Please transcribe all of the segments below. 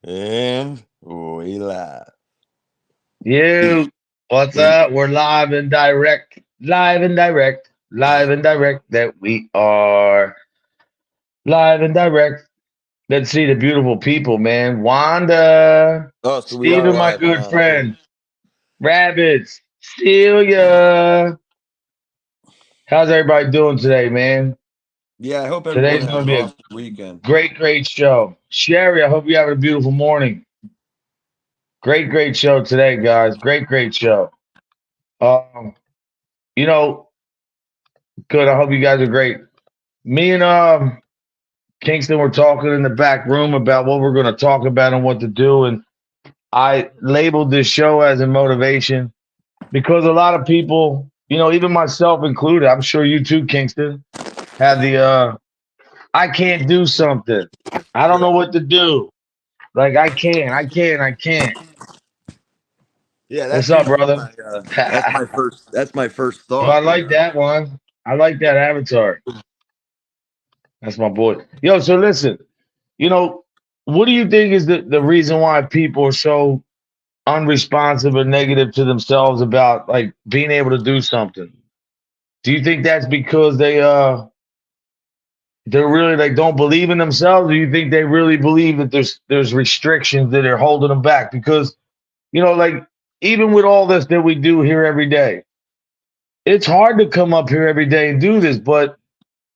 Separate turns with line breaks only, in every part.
And we live.
You, what's
We
up? We're live and direct. Live and direct. Live and direct that we are. Live and direct. Let's see the beautiful people, man. Wanda.
so we are
Steven, my
live
good
now.
friend. Rabbits. Celia. How's everybody doing today, man?
Yeah, I hope everyone
Today's
has
going
an
to be a
awesome weekend.
great show. Sherry, I hope you're having a beautiful morning. Great show today, guys. Great show. Um, you know, good. I hope you guys are great. Me and Kingston were talking in the back room about what we're going to talk about and what to do, and I labeled this show as a motivation because a lot of people, even myself included, I'm sure you too, Kingston, have the I can't do something. I don't
Yeah,
know what to do. Like I can't.
yeah.
What's
That's
up,
usually
brother?
my that's my first
Well, I
thought.
like that one. I like that avatar. That's my boy. Yo, so listen, you know, what do you think is the reason why people are so unresponsive or negative to themselves about like being able to do something? Do you think that's because they're really like don't believe in themselves, or do you think they really believe that there's restrictions that are holding them back? Because like even with all this that we do here every day, it's hard to come up here every day and do this, but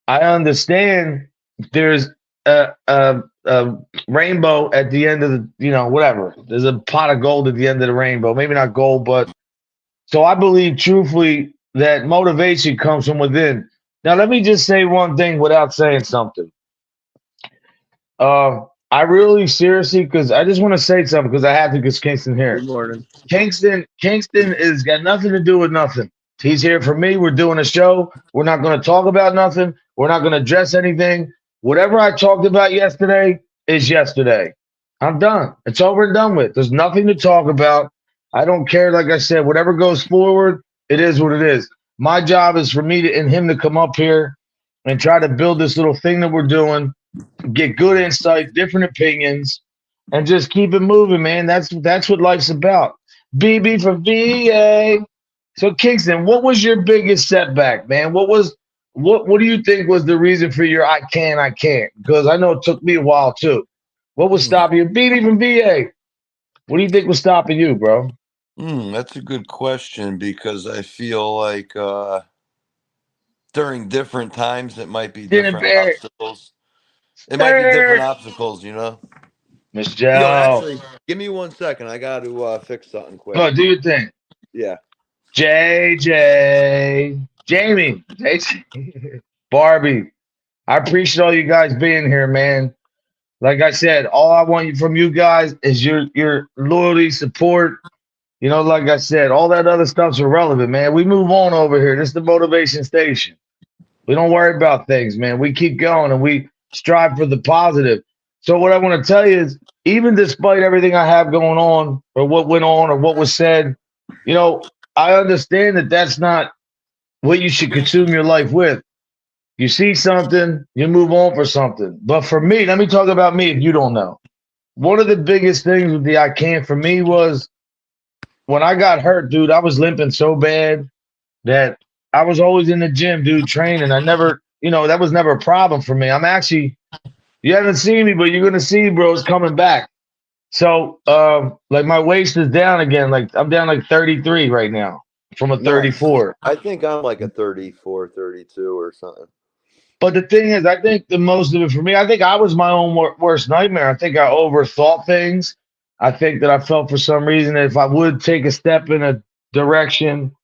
I understand there's a rainbow at the end of the, whatever. There's a pot of gold at the end of the rainbow. Maybe not gold, but so I believe truthfully that motivation comes from within. Now, let me just say one thing without saying something. I really seriously, because I just want to say something because I have to, because Kingston
Good
here.
morning.
Kingston is got nothing to do with nothing. He's here for me. We're doing a show. We're not going to talk about nothing. We're not going to address anything. Whatever I talked about yesterday is yesterday. I'm done. It's over and done with. There's nothing to talk about. I don't care. Like I said, whatever goes forward, it is what it is. My job is for me to, and him to come up here and try to build this little thing that we're doing, get good insight, different opinions, and just keep it moving, man. That's what life's about. BB for VA. So Kingston, what was your biggest setback, man? What do you think was the reason for your I can't? Because I know it took me a while too. What was stopping you? BB from VA. What do you think was stopping you, bro?
That's a good question because I feel like during different times it might be
Didn't
different
bear
obstacles. It might be different
it.
obstacles.
Miss
Yo,
Joe.
actually, give me 1 second. I got to fix something quick.
Oh, do your thing.
Yeah.
JJ. Jamie. JJ. Barbie. I appreciate all you guys being here, man. Like I said, all I want you from you guys is your loyalty, support. Like I said, all that other stuff's irrelevant, man. We move on over here. This is the motivation station. We don't worry about things, man. We keep going and we strive for the positive. So what I want to tell you is, even despite everything I have going on, or what went on, or what was said, you know, I understand that that's not what you should consume your life with. You see something, you move on for something. But for me, let me talk about me if you don't know. One of the biggest things with the I can't for me was when I got hurt, dude, I was limping so bad that I was always in the gym, dude, training. I never, that was never a problem for me. I'm actually, you haven't seen me, but you're gonna see, bro, it's coming back. So, like my waist is down again. Like I'm down like 33 right now from a
Nice.
34.
I think I'm like a 34, 32 or something.
But the thing is, I think the most of it for me, I think I was my own worst nightmare. I think I overthought things. I think that I felt for some reason that if I would take a step in a direction,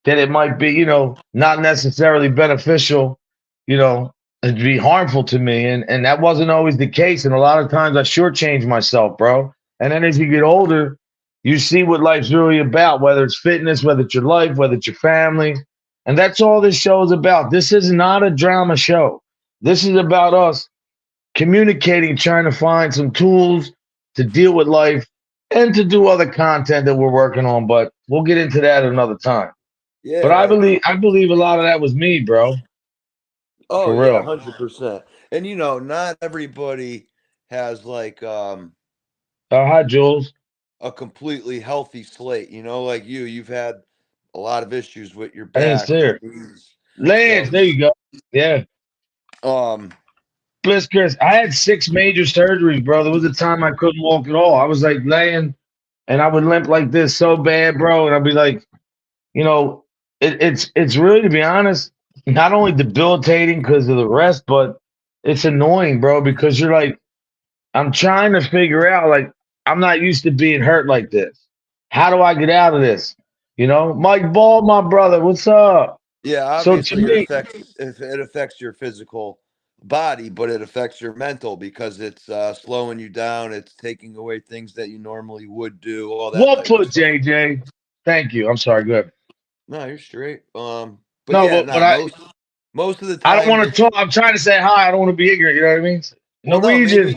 that it might be, not necessarily beneficial, it'd be harmful to me. And that wasn't always the case. And a lot of times I shortchanged myself, bro. And then as you get older, you see what life's really about, whether it's fitness, whether it's your life, whether it's your family. And that's all this show is about. This is not a drama show. This is about us communicating, trying to find some tools to deal with life and to do other content that we're working on. But we'll get into that another time. But
Yeah,
I
right.
believe a lot of that was me, bro.
Oh
For
yeah,
real.
100%. And not everybody has like
Hi, Jules.
a completely healthy slate. Like you've had a lot of issues with your
I didn't
back,
see
your
her.
knees.
Lance,
So,
there you go. Yeah.
um,
Bliss, Chris, I had six major surgeries, bro. There was a time I couldn't walk at all. I was like laying and I would limp like this so bad, bro. And I'd be like, you know, it's really, to be honest, not only debilitating because of the rest, but it's annoying, bro, because you're like, I'm trying to figure out, like, I'm not used to being hurt like this. How do I get out of this? Mike Ball, my brother, what's up?
yeah,
So to
obviously
me,
it affects your physical body, but it affects your mental because it's slowing you down. It's taking away things that you normally would do, all that
what
type of
foot,
stuff.
JJ? Thank you. I'm sorry. Good.
No, you're straight. But
No,
yeah,
but
no, most of the
I don't
time
want to
it's
talk. I'm trying to say hi. I don't want to be ignorant. You know what I mean?
well, no,
Norwegian.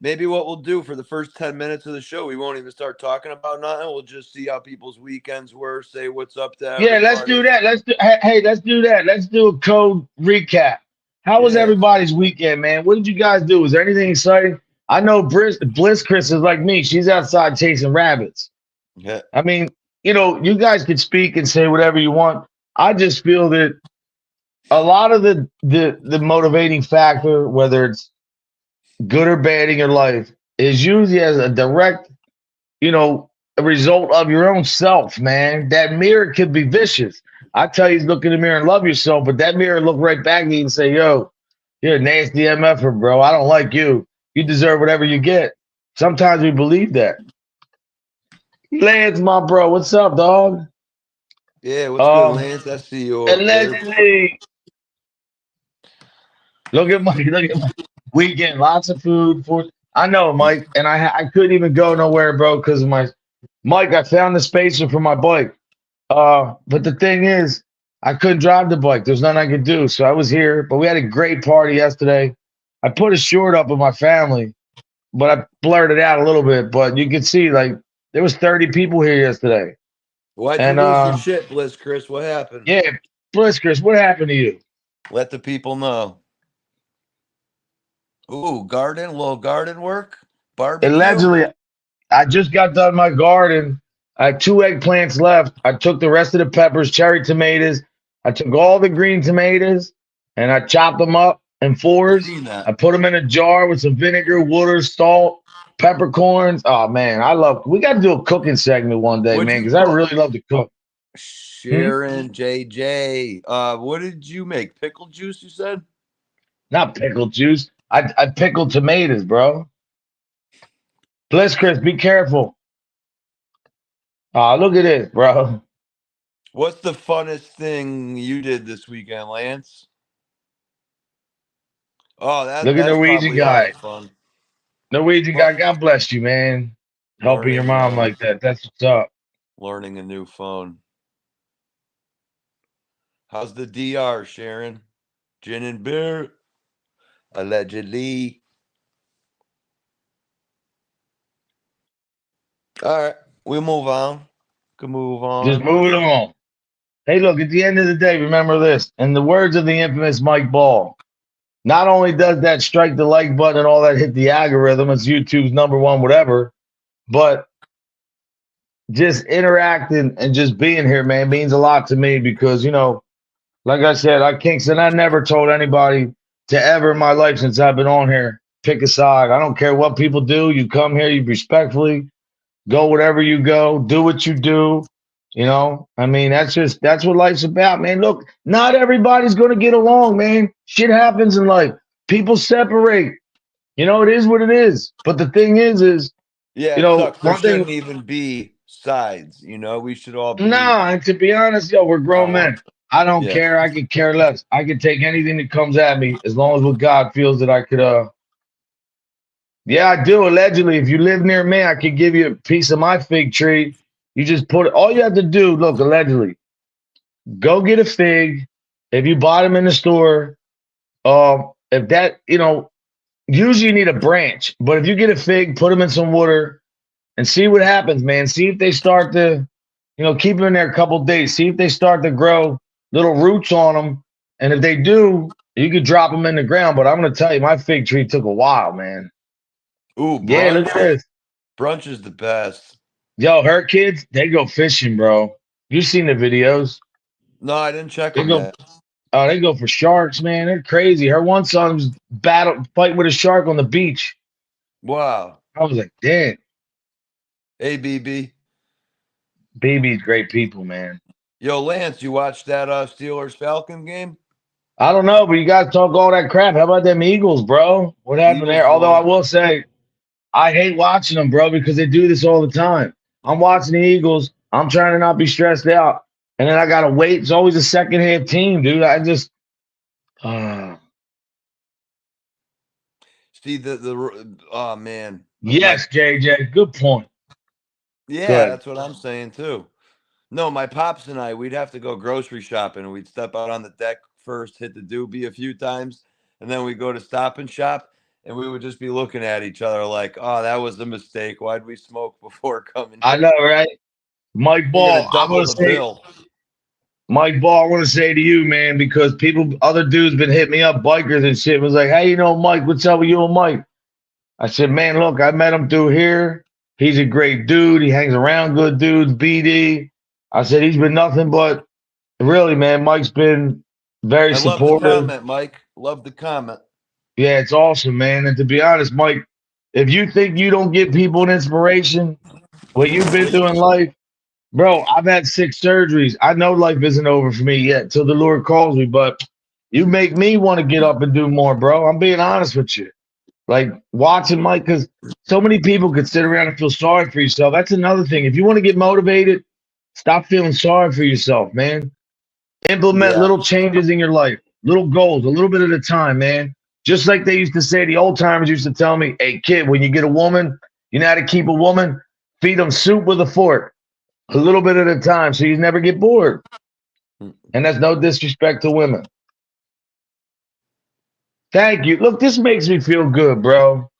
maybe what we'll do for the first 10 minutes of the show, we won't even start talking about nothing. We'll just see how people's weekends were, say what's up to
Yeah, let's
everybody.
do that. Hey, let's do that. Let's do a code recap. How was
Yeah,
everybody's weekend, man? What did you guys do? Was there anything exciting? I know Bliss Chris is like me. She's outside chasing rabbits.
yeah.
I mean, you guys could speak and say whatever you want. I just feel that a lot of the motivating factor, whether it's good or bad in your life, is usually as a direct, a result of your own self, man. That mirror could be vicious. I tell you, look in the mirror and love yourself, but that mirror look right back at you and say, yo, you're a nasty MFer, bro. I don't like you. You deserve whatever you get. Sometimes we believe that. Lance, my bro, what's up, dog?
Yeah, what's good,
Um,
Lance? I see you over there.
allegedly, look at my weekend. Lots of food for. I know, Mike, and I couldn't even go nowhere, bro, because of my Mike. I found the spacer for my bike. But the thing is, I couldn't drive the bike. There's nothing I could do. So I was here, but we had a great party yesterday. I put a short up with my family, but I blurred it out a little bit. But you can see, like, there was 30 people here yesterday.
Why'd you
And
lose your shit, Bliss Chris? What happened?
yeah, Bliskers, what happened to you?
Let the people know. Ooh, little garden work, barbecue.
Allegedly, I just got done my garden. I had two eggplants left. I took the rest of the peppers, cherry tomatoes. I took all the green tomatoes and I chopped them up in
I
fours.
seen
I
that.
put them in a jar with some vinegar, water, salt, peppercorns. Oh man, we got to do a cooking segment one day,
What'd
man,
you
because I
put?
really love to cook. Hmm?
Sharon, JJ. What did you make? Pickle juice, you said?
Not pickle juice. I pickled tomatoes, bro. Bliss Chris, be careful. Look at this, bro.
What's the funnest thing you did this weekend, Lance? Oh,
Look at
that's
Norwegian
probably all the
guy.
fun.
Norwegian guy,
But
God bless you, man. Helping your
learning
mom like that. That's what's up.
learning a new phone. How's the DR, Sharon? Gin and beer, allegedly. All right, we move on. Can move
Just
on.
moving on. Hey, look, at the end of the day, remember this. In the words of the infamous Mike Ball, not only does that strike the like button and all that hit the algorithm, it's YouTube's number one, whatever, but just interacting and just being here, man, means a lot to me because, like I said, Kingston, I never told anybody to ever in my life since I've been on here, pick a side. I don't care what people do. You come here, you respectfully go whatever you go, do what you do. I mean, that's what life's about, man. Look, not everybody's gonna get along, man. Shit happens in life. People separate. It is what it is. But the thing is,
Yeah, it sucks. There
one thing.
shouldn't even be sides. We should all be
Nah, and to be honest, yo, we're grown
on one.
men. I don't
Yeah.
care. I could care less. I could take anything that comes at me as long as what God feels that I could. Yeah, I do. Allegedly, if you live near me, I could give you a piece of my fig tree. You just put it. All you have to do, look, allegedly, go get a fig. If you bought them in the store, if that, usually you need a branch. But if you get a fig, put them in some water and see what happens, man. See if they start to, keep them in there a couple days. See if they start to grow little roots on them. And if they do, you could drop them in the ground. But I'm going to tell you, my fig tree took a while, man.
Ooh,
Yeah, look at
brunch.
this.
Brunch is the best.
Yo, her kids, they go fishing, bro. You seen the videos?
No, I didn't check
They
them
go,
yet.
oh, they go for sharks, man. They're crazy. Her one son was fighting with a shark on the beach.
Wow.
I was like, damn,
ABB.
baby's great people, man.
Yo, Lance, you watched that Steelers Falcon game?
I don't know, but you guys talk all that crap. How about them Eagles, bro? What happened
Eagles
there? Although I
won.
will say, I hate watching them, bro, because they do this all the time. I'm watching the Eagles. I'm trying to not be stressed out. And then I got to wait. It's always a second half team, dude. I just, uh,
See the oh man, my
yes, JJ. Good point.
yeah,
Good.
that's what I'm saying too. No, my pops and I, we'd have to go grocery shopping and we'd step out on the deck first, hit the doobie a few times, and then we'd go to Stop and Shop and we would just be looking at each other like, oh, that was a mistake. Why'd we smoke before coming
I
here?
know, right? Mike
You're
Ball,
gonna
I'm
double
going to
the
say,
bill.
Mike Ball, I want to say to you, man, because people, other dudes been hitting me up, bikers and shit, was like, hey, you know, Mike, what's up with you and Mike? I said, man, look, I met him through here. He's a great dude. He hangs around good dudes, BD. I said, he's been nothing but really, man. Mike's been very
I love the
supportive.
comment, Mike. Love the comment.
Yeah, it's awesome, man. And to be honest, Mike, if you think you don't give people an inspiration, what you've been through in life, bro, I've had 6 surgeries. I know life isn't over for me yet till the Lord calls me, but you make me want to get up and do more, bro. I'm being honest with you. Like watching Mike, because so many people could sit around and feel sorry for yourself. That's another thing. If you want to get motivated, stop feeling sorry for yourself, man. Implement
Yeah.
little changes in your life, little goals, a little bit at a time, man. Just like they used to say, the old timers used to tell me, hey, kid, when you get a woman, you know how to keep a woman? Feed them soup with a fork, a little bit at a time, so you never get bored.
Mm.
And that's no disrespect to women. Thank you. Look, this makes me feel good, bro.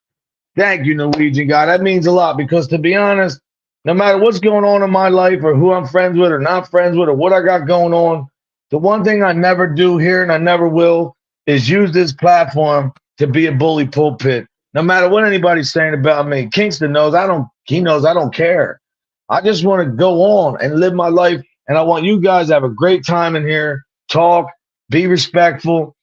Thank you, Norwegian guy. That means a lot because, to be honest, no matter what's going on in my life or who I'm friends with or not friends with or what I got going on, the one thing I never do here and I never will is use this platform to be a bully pulpit. No matter what anybody's saying about me, Kingston knows I don't. He knows I don't care. I just want to go on and live my life, and I want you guys to have a great time in here. Talk, be respectful.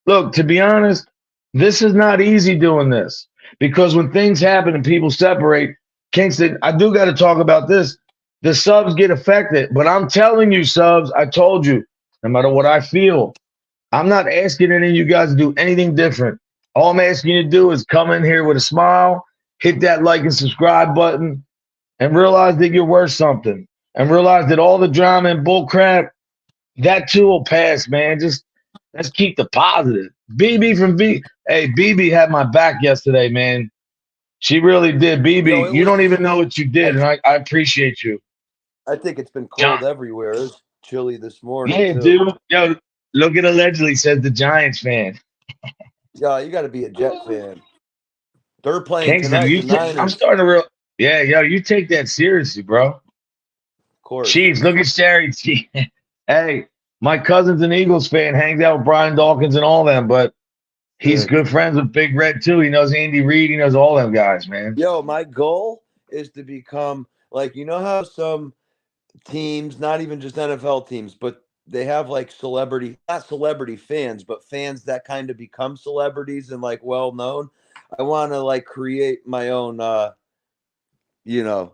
Look, to be honest, this is not easy doing this because when things happen and people separate, Kingston, I do got to talk about this. The subs get affected, but I'm telling you, subs, I told you, no matter what I feel, I'm not asking any of you guys to do anything different. All I'm asking you to do is come in here with a smile, hit that like and subscribe button, and realize that you're worth something, and realize that all the drama and bull crap that too will pass, man. Just let's keep the positive. BB from B. Hey, BB had my back yesterday, man. She really did.
Yo,
BB,
it
you don't
was
even know what you did,
I
and I appreciate you.
I think it's been
John.
cold everywhere. It's chilly this morning
Yeah,
too.
dude. Yo, look at allegedly says the Giants fan.
Yeah, you got to be a Jet fan. They're playing
Kingston,
tonight,
you
the
I'm
Niners.
starting to real. Yeah, yo, you take that seriously, bro.
Of course.
Chiefs, look at Sherry. Hey, my cousin's an Eagles fan, hangs out with Brian Dawkins and all them, but he's
Good.
good friends with Big Red too. He knows Andy Reid. He knows all them guys, man.
Yo, my goal is to become like you know how some teams, not even just NFL teams, but they have like celebrity, not celebrity fans, but fans that kind of become celebrities and like well known. I want to like create my own, you know,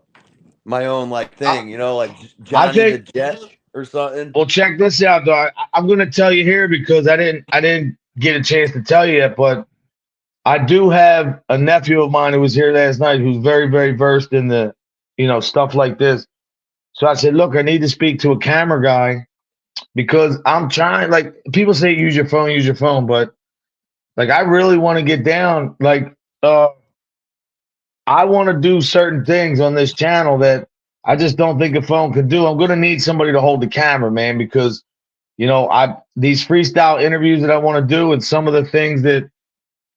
my own like
I,
thing, like
I
Johnny the
think.
Jet or something.
Well, check this out, though. I'm going to tell you here because I didn't get a chance to tell you yet, but I do have a nephew of mine who was here last night who's very, very versed in the, stuff like this. So I said, look, I need to speak to a camera guy because I'm trying. Like people say, use your phone, but like I really want to get down. Like I want to do certain things on this channel that I just don't think a phone could do. I'm going to need somebody to hold the camera, man, because I these freestyle interviews that I want to do and some of the things that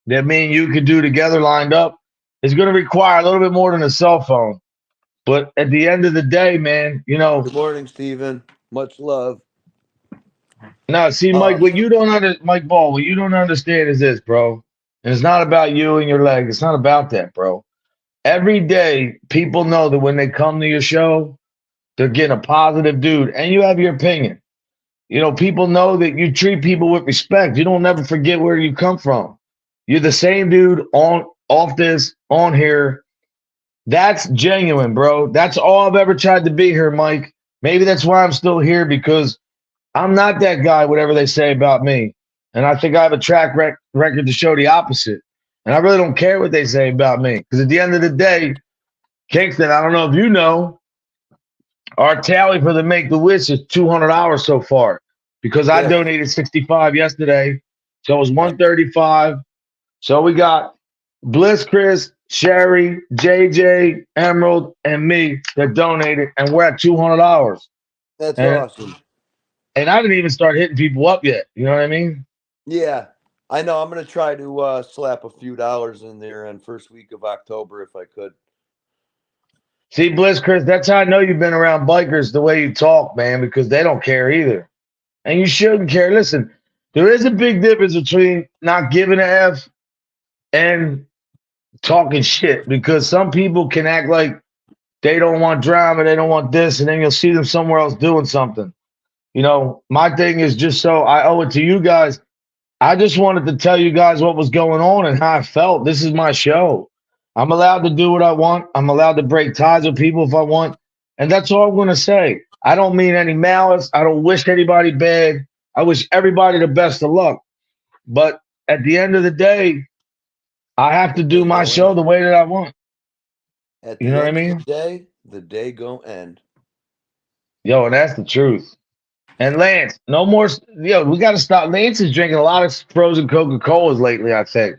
me and you could do together lined up is going to require a little bit more than a cell phone. But at the end of the day, man,
Good morning, Steven. Much love.
no, see, Mike,
Um,
Mike Ball, what you don't understand is this, bro. And it's not about you and your leg. It's not about that, bro. every day people know that when they come to your show, they're getting a positive dude, and you have your opinion. People know that you treat people with respect. You don't never forget where you come from. You're the same dude on off this on here. That's genuine, bro. That's all I've ever tried to be here, Mike. Maybe that's why I'm still here because I'm not that guy, whatever they say about me. And I think I have a record to show the opposite. And I really don't care what they say about me because at the end of the day, Kingston, I don't know if you know, our tally for the Make the Wish is $200 so far because I
Yes.
donated 65 yesterday. So it was
Uh,
135. So we got Bliss Chris, Sherry, JJ, Emerald, and me that donated, and we're at $200.
that's
And
awesome.
and I didn't even start hitting people up yet. You know what I mean?
Yeah. I know. I'm gonna try to slap a few dollars in there on first week of October if I could.
See, Bliss Chris, that's how I know you've been around bikers the way you talk, man, because they don't care either. And you shouldn't care. Listen, there is a big difference between not giving a F and talking shit because some people can act like they don't want drama, they don't want this, and then you'll see them somewhere else doing something. My thing is just so I owe it to you guys. I just wanted to tell you guys what was going on and how I felt. This is my show. I'm allowed to do what I want. I'm allowed to break ties with people if I want. And that's all I'm going to say. I don't mean any malice. I don't wish anybody bad. I wish everybody the best of luck. But at the end of the day, I have to
The
do
day
my
go
show
end.
the way that I want.
At
You
the
know what I
end of
mean?
the day go end.
Yo, and that's the truth. And Lance, no more. Yo, we got to stop. Lance is drinking a lot of frozen Coca Colas lately, I think.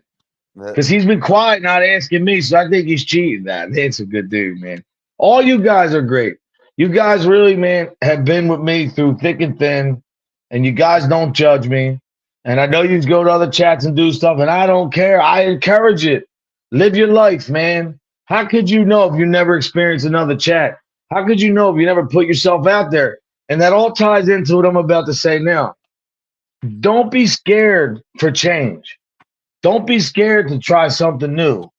That
Because he's been quiet, not asking me. So I think he's cheating. That That's a good dude, man. All you guys are great. You guys really, man, have been with me through thick and thin, and you guys don't judge me. And I know you go to other chats and do stuff, and I don't care. I encourage it. Live your life, man. How could you know if you never experienced another chat? How could you know if you never put yourself out there? And that all ties into what I'm about to say now. Don't be scared for change. Don't be scared to try something new.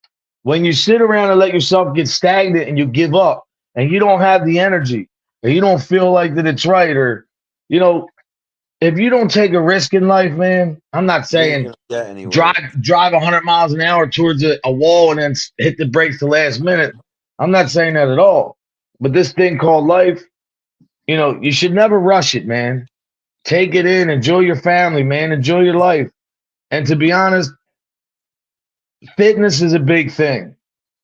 When you sit around and let yourself get stagnant and you give up and you don't have the energy or you don't feel like that it's right or you know if you don't take a risk in life, man, I'm not
you ain't
saying
gonna get anywhere.
drive 100 miles an hour towards a wall and then hit the brakes the last minute. I'm not saying that at all. But this thing called life, you should never rush it, man. Take it in, enjoy your family, man, enjoy your life. And to be honest, fitness is a big thing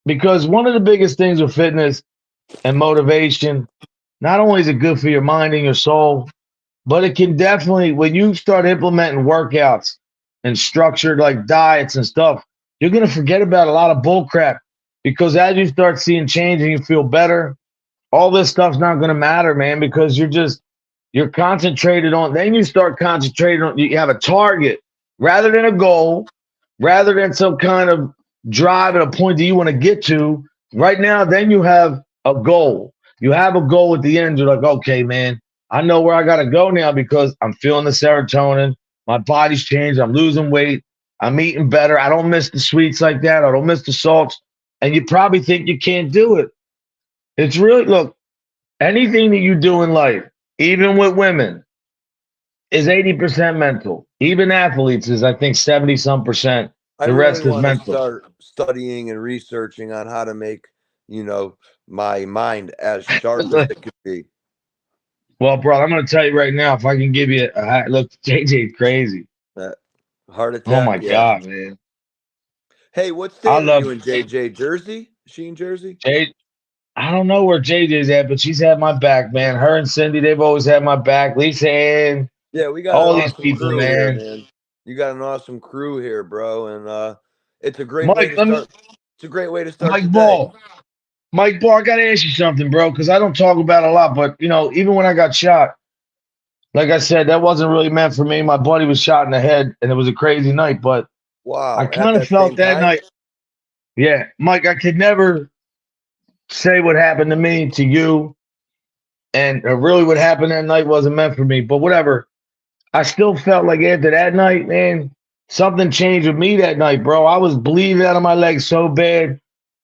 because one of the biggest things with fitness and motivation, not only is it good for your mind and your soul, but it can definitely, when you start implementing workouts and structured like diets and stuff, you're going to forget about a lot of bull crap because as you start seeing change and you feel better, all this stuff's not going to matter, man, because you're concentrated on, then you start concentrating on, you have a target rather than a goal, rather than some kind of drive at a point that you want to get to. Right now, then you have a goal. You have a goal at the end. You're like, okay, man, I know where I got to go now because I'm feeling the serotonin. My body's changed. I'm losing weight. I'm eating better. I don't miss the sweets like that. I don't miss the salts. And you probably think you can't do it. It's really, look, anything that you do in life, even with women, is 80% mental. Even athletes is, I think, 70 some percent.
I
The
really
rest is
want to
mental.
start studying and researching on how to make, you know, my mind as sharp as it could be.
Well, bro, I'm going to tell you right now, if I can give you look, JJ's crazy.
That heart
Oh my
attack, yeah.
God, man.
Hey, what
I
state are
love
you in, JJ? Jersey? Is she in Jersey?
J. I don't know where JJ's at, but she's had my back, man. Her and Cindy, they've always had my back. Lisa Ann,
Yeah, we got an
all these
awesome
people,
crew here,
man.
man. You got an awesome crew here, bro, and it's a great way
Mike,
to
let me,
start. It's a great way to start the
Mike
day.
Ball. Mike Ball, I got to ask you something, bro, because I don't talk about it a lot, but, even when I got shot, like I said, that wasn't really meant for me. My buddy was shot in the head, and it was a crazy night. But I
Wow, at
kind of
that
felt
same
that
time?
night, yeah, Mike, I could never say what happened to me to you, and really what happened that night wasn't meant for me. But whatever, I still felt like after that night, man, something changed with me that night, bro. I was bleeding out of my legs so bad.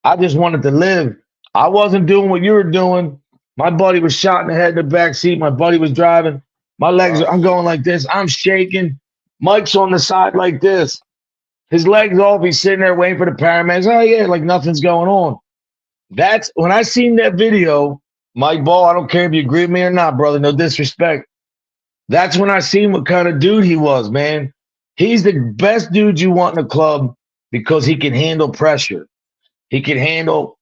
I just wanted to live. I wasn't doing what you were doing. My buddy was shot in the head in the back seat. My buddy was driving. My legs,
Wow.
I'm going like this. I'm shaking. Mike's on the side like this. His legs off. He's sitting there waiting for the paramedics. Oh, yeah, like nothing's going on. That's when I seen that video, Mike Ball. I don't care if you agree with me or not, brother. No disrespect. That's when I seen what kind of dude he was, man. He's the best dude you want in a club because he can handle pressure. He can handle,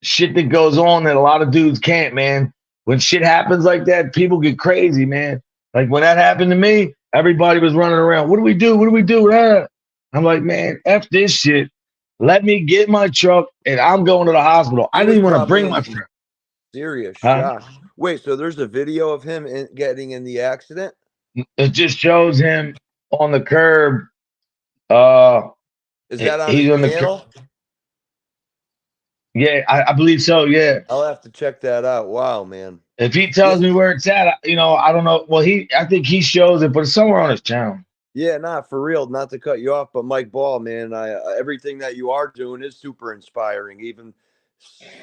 shit that goes on that a lot of dudes can't, man. When shit happens like that, people get crazy, man. Like when that happened to me, everybody was running around. What do we do? What do we do? Ah. I'm like, man, F this shit. Let me get my truck and I'm going to the hospital. I
He
didn't
was
even want to bring
probably
my
in
friend.
serious
Huh?
shock. Wait, so there's a video of him getting in the accident?
It just shows him on the curb. Uh,
Is that on his
he's on the curb.
channel?
Yeah, I believe so. Yeah.
I'll have to check that out. Wow, man.
If he
Yeah,
tells me where it's at, I don't know. Well, I think he shows it, but it's somewhere on his channel.
yeah, not for real. Not to cut you off, but Mike Ball, man, everything that you are doing is super inspiring. Even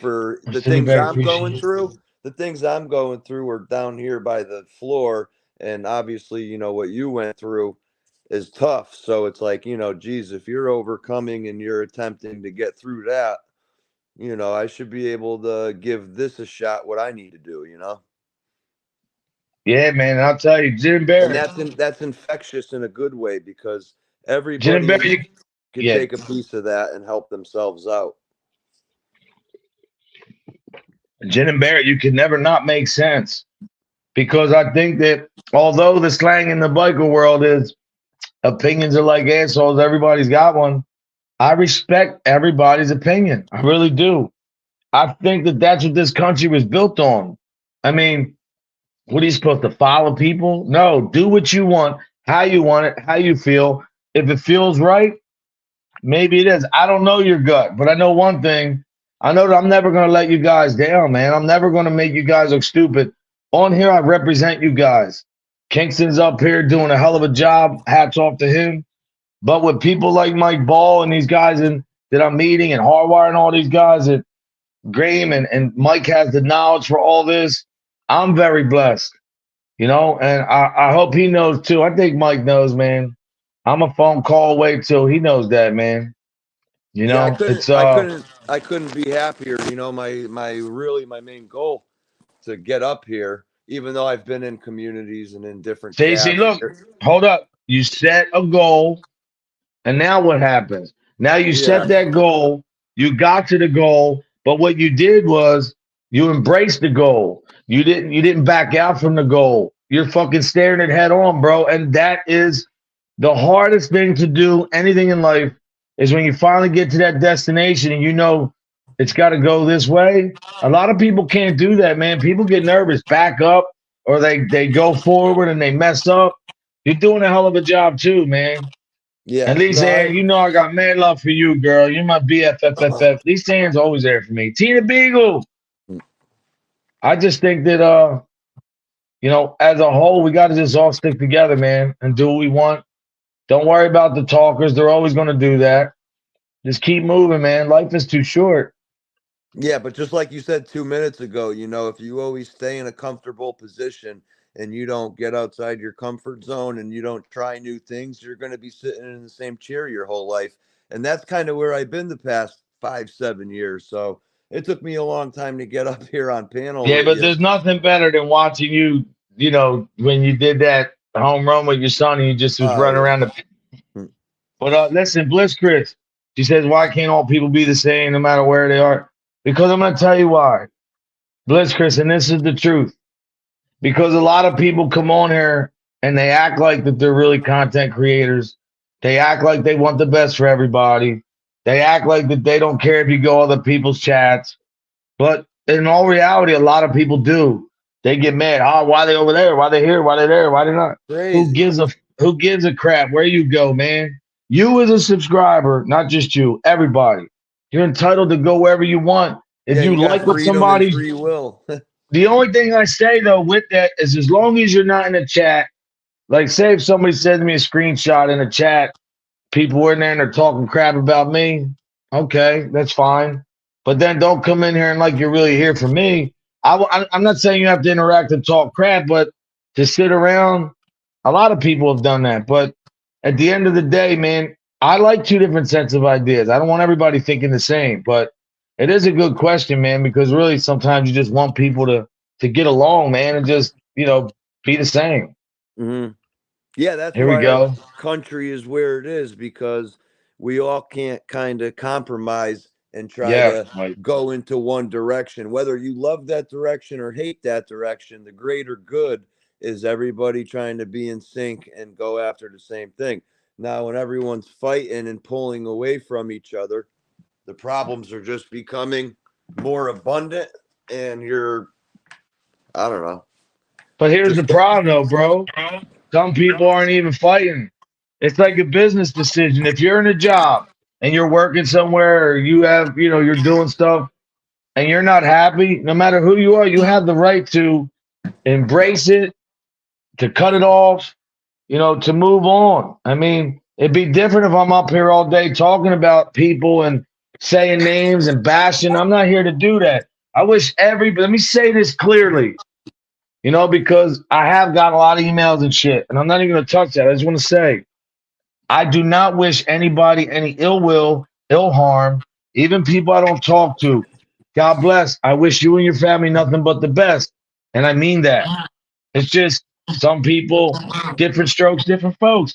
for the
Jimmy
things
Bear,
I'm
appreciate
going
it.
through, the things I'm going through are down here by the floor, and obviously, what you went through is tough. So it's like, geez, if you're overcoming and you're attempting to get through that, I should be able to give this a shot. What I need to do.
Yeah, man. And I'll tell you,
And that's infectious in a good way because
Jim Bear,
everybody could
yeah,
take a piece of that and help themselves out.
Jen and Barrett, you can never not make sense because I think that although the slang in the biker world is opinions are like assholes, everybody's got one. I respect everybody's opinion. I really do. I think that that's what this country was built on. I mean, what are you supposed to follow people? No, do what you want it, how you feel. If it feels right, maybe it is. I don't know your gut, but I know one thing. I know that I'm never going to let you guys down, man. I'm never going to make you guys look stupid. On here, I represent you guys. Kingston's up here doing a hell of a job. Hats off to him. But with people like Mike Ball and these guys that I'm meeting and Hardwire and all these guys that Graham and Mike has the knowledge for all this, I'm very blessed, and I hope he knows too. I think Mike knows, man. I'm a phone call away too. He knows that, man.
Yeah,
It's
I couldn't be happier. My main goal to get up here, even though I've been in communities and in different
Stacey,
chats.
look, hold up. You set a goal, and now what happens? Now you set
Yeah,
that goal, you got to the goal, but what you did was you embraced the goal. You didn't back out from the goal. You're fucking staring it head on, bro. And that is the hardest thing to do, anything in life, is when you finally get to that destination and you know it's got to go this way. A lot of people can't do that, man. People get nervous, back up, or they go forward and they mess up. You're doing a hell of a job too, man. And
yeah. No,
Lisa Ann,
I.
I got mad love for you, girl. You're my BFFFF. Lisa Ann's always there for me. Tina Beagle. I just think that as a whole, we got to just all stick together, man, and do what we want. Don't worry about the talkers. They're always going to do that. Just keep moving, man. Life is too short.
Yeah, but just like you said 2 minutes ago, if you always stay in a comfortable position and you don't get outside your comfort zone and you don't try new things, you're going to be sitting in the same chair your whole life. And that's kind of where I've been the past 5, 7 years. So it took me a long time to get up here on panel
Yeah,
with
but
you.
there's nothing better than watching you, when you did that home run with your son and you just was
Oh,
running
yeah.
around the. But listen, Bliss Chris, she says, why can't all people be the same no matter where they are? Because I'm going to tell you why. Bliss Chris, and this is the truth. Because a lot of people come on here and they act like that they're really content creators. They act like they want the best for everybody. They act like that they don't care if you go other people's chats. But in all reality, a lot of people do. They get mad. Oh, why they over there? Why they here? Why they there? Why they not? Who
Crazy.
gives a who gives a crap where you go, man? You as a subscriber, not just you, everybody. You're entitled to go wherever you want. If
Yeah,
you
you got
like what
freedom and
somebody's
free will.
the only thing I say though with that is as long as you're not in a chat, like say if somebody sends me a screenshot in a chat, people were in there and they're talking crap about me. Okay, that's fine. But then don't come in here and like you're really here for me. I'm not saying you have to interact and talk crap, but to sit around, a lot of people have done that. But at the end of the day, man, I like two different sets of ideas. I don't want everybody thinking the same, but it is a good question, man, because really sometimes you just want people to get along, man, and just, be the same.
Hmm. Yeah, that's
Here we
why our
go.
country is where it is, because we all can't kind of compromise and try
Yeah,
to
like,
go into one direction. Whether you love that direction or hate that direction, the greater good is everybody trying to be in sync and go after the same thing. Now, when everyone's fighting and pulling away from each other, the problems are just becoming more abundant, and I don't know,
but here's the
just
problem though, bro. Some people aren't even fighting. It's like a business decision. If you're in a job and you're working somewhere or you have, you're doing stuff and you're not happy, no matter who you are, you have the right to embrace it, to cut it off, to move on. I mean, it'd be different if I'm up here all day talking about people and saying names and bashing. I'm not here to do that. I wish let me say this clearly, because I have got a lot of emails and shit, and I'm not even going to touch that. I just want to say, I do not wish anybody any ill will, ill harm, even people I don't talk to. God bless. I wish you and your family nothing but the best. And I mean that. It's just some people, different strokes, different folks.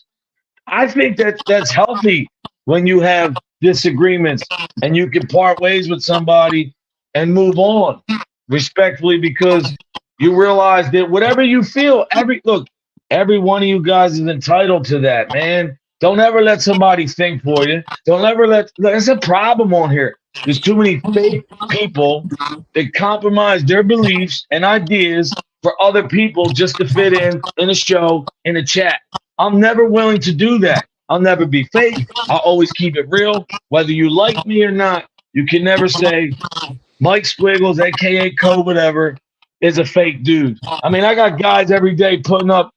I think that that's healthy when you have disagreements and you can part ways with somebody and move on respectfully because you realize that whatever you feel, every one of you guys is entitled to that, man. Don't ever let somebody think for you. Don't ever there's a problem on here. There's too many fake people that compromise their beliefs and ideas for other people just to fit in a show, in a chat. I'm never willing to do that. I'll never be fake. I'll always keep it real. Whether you like me or not, you can never say Mike Squiggles, aka Co, whatever, is a fake dude. I mean, I got guys every day putting up,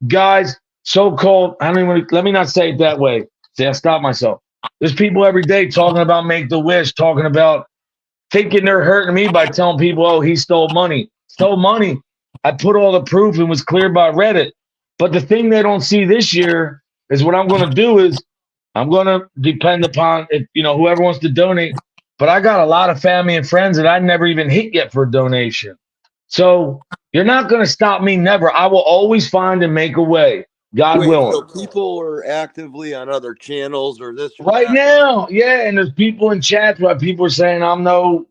guys so-called. I don't even. Let me not say it that way. See, I stop myself. There's people every day talking about Make the Wish, talking about thinking they're hurting me by telling people, oh, he stole money. Stole money. I put all the proof and was cleared by Reddit. But the thing they don't see this year is what I'm going to do is I'm going to depend upon if whoever wants to donate. But I got a lot of family and friends that I never even hit yet for a donation. So you're not going to stop me. Never. I will always find and make a way. God
wait.
willing.
So people are actively on other channels or this or
Right
that.
now, yeah, and there's people in chats where people are saying I'm no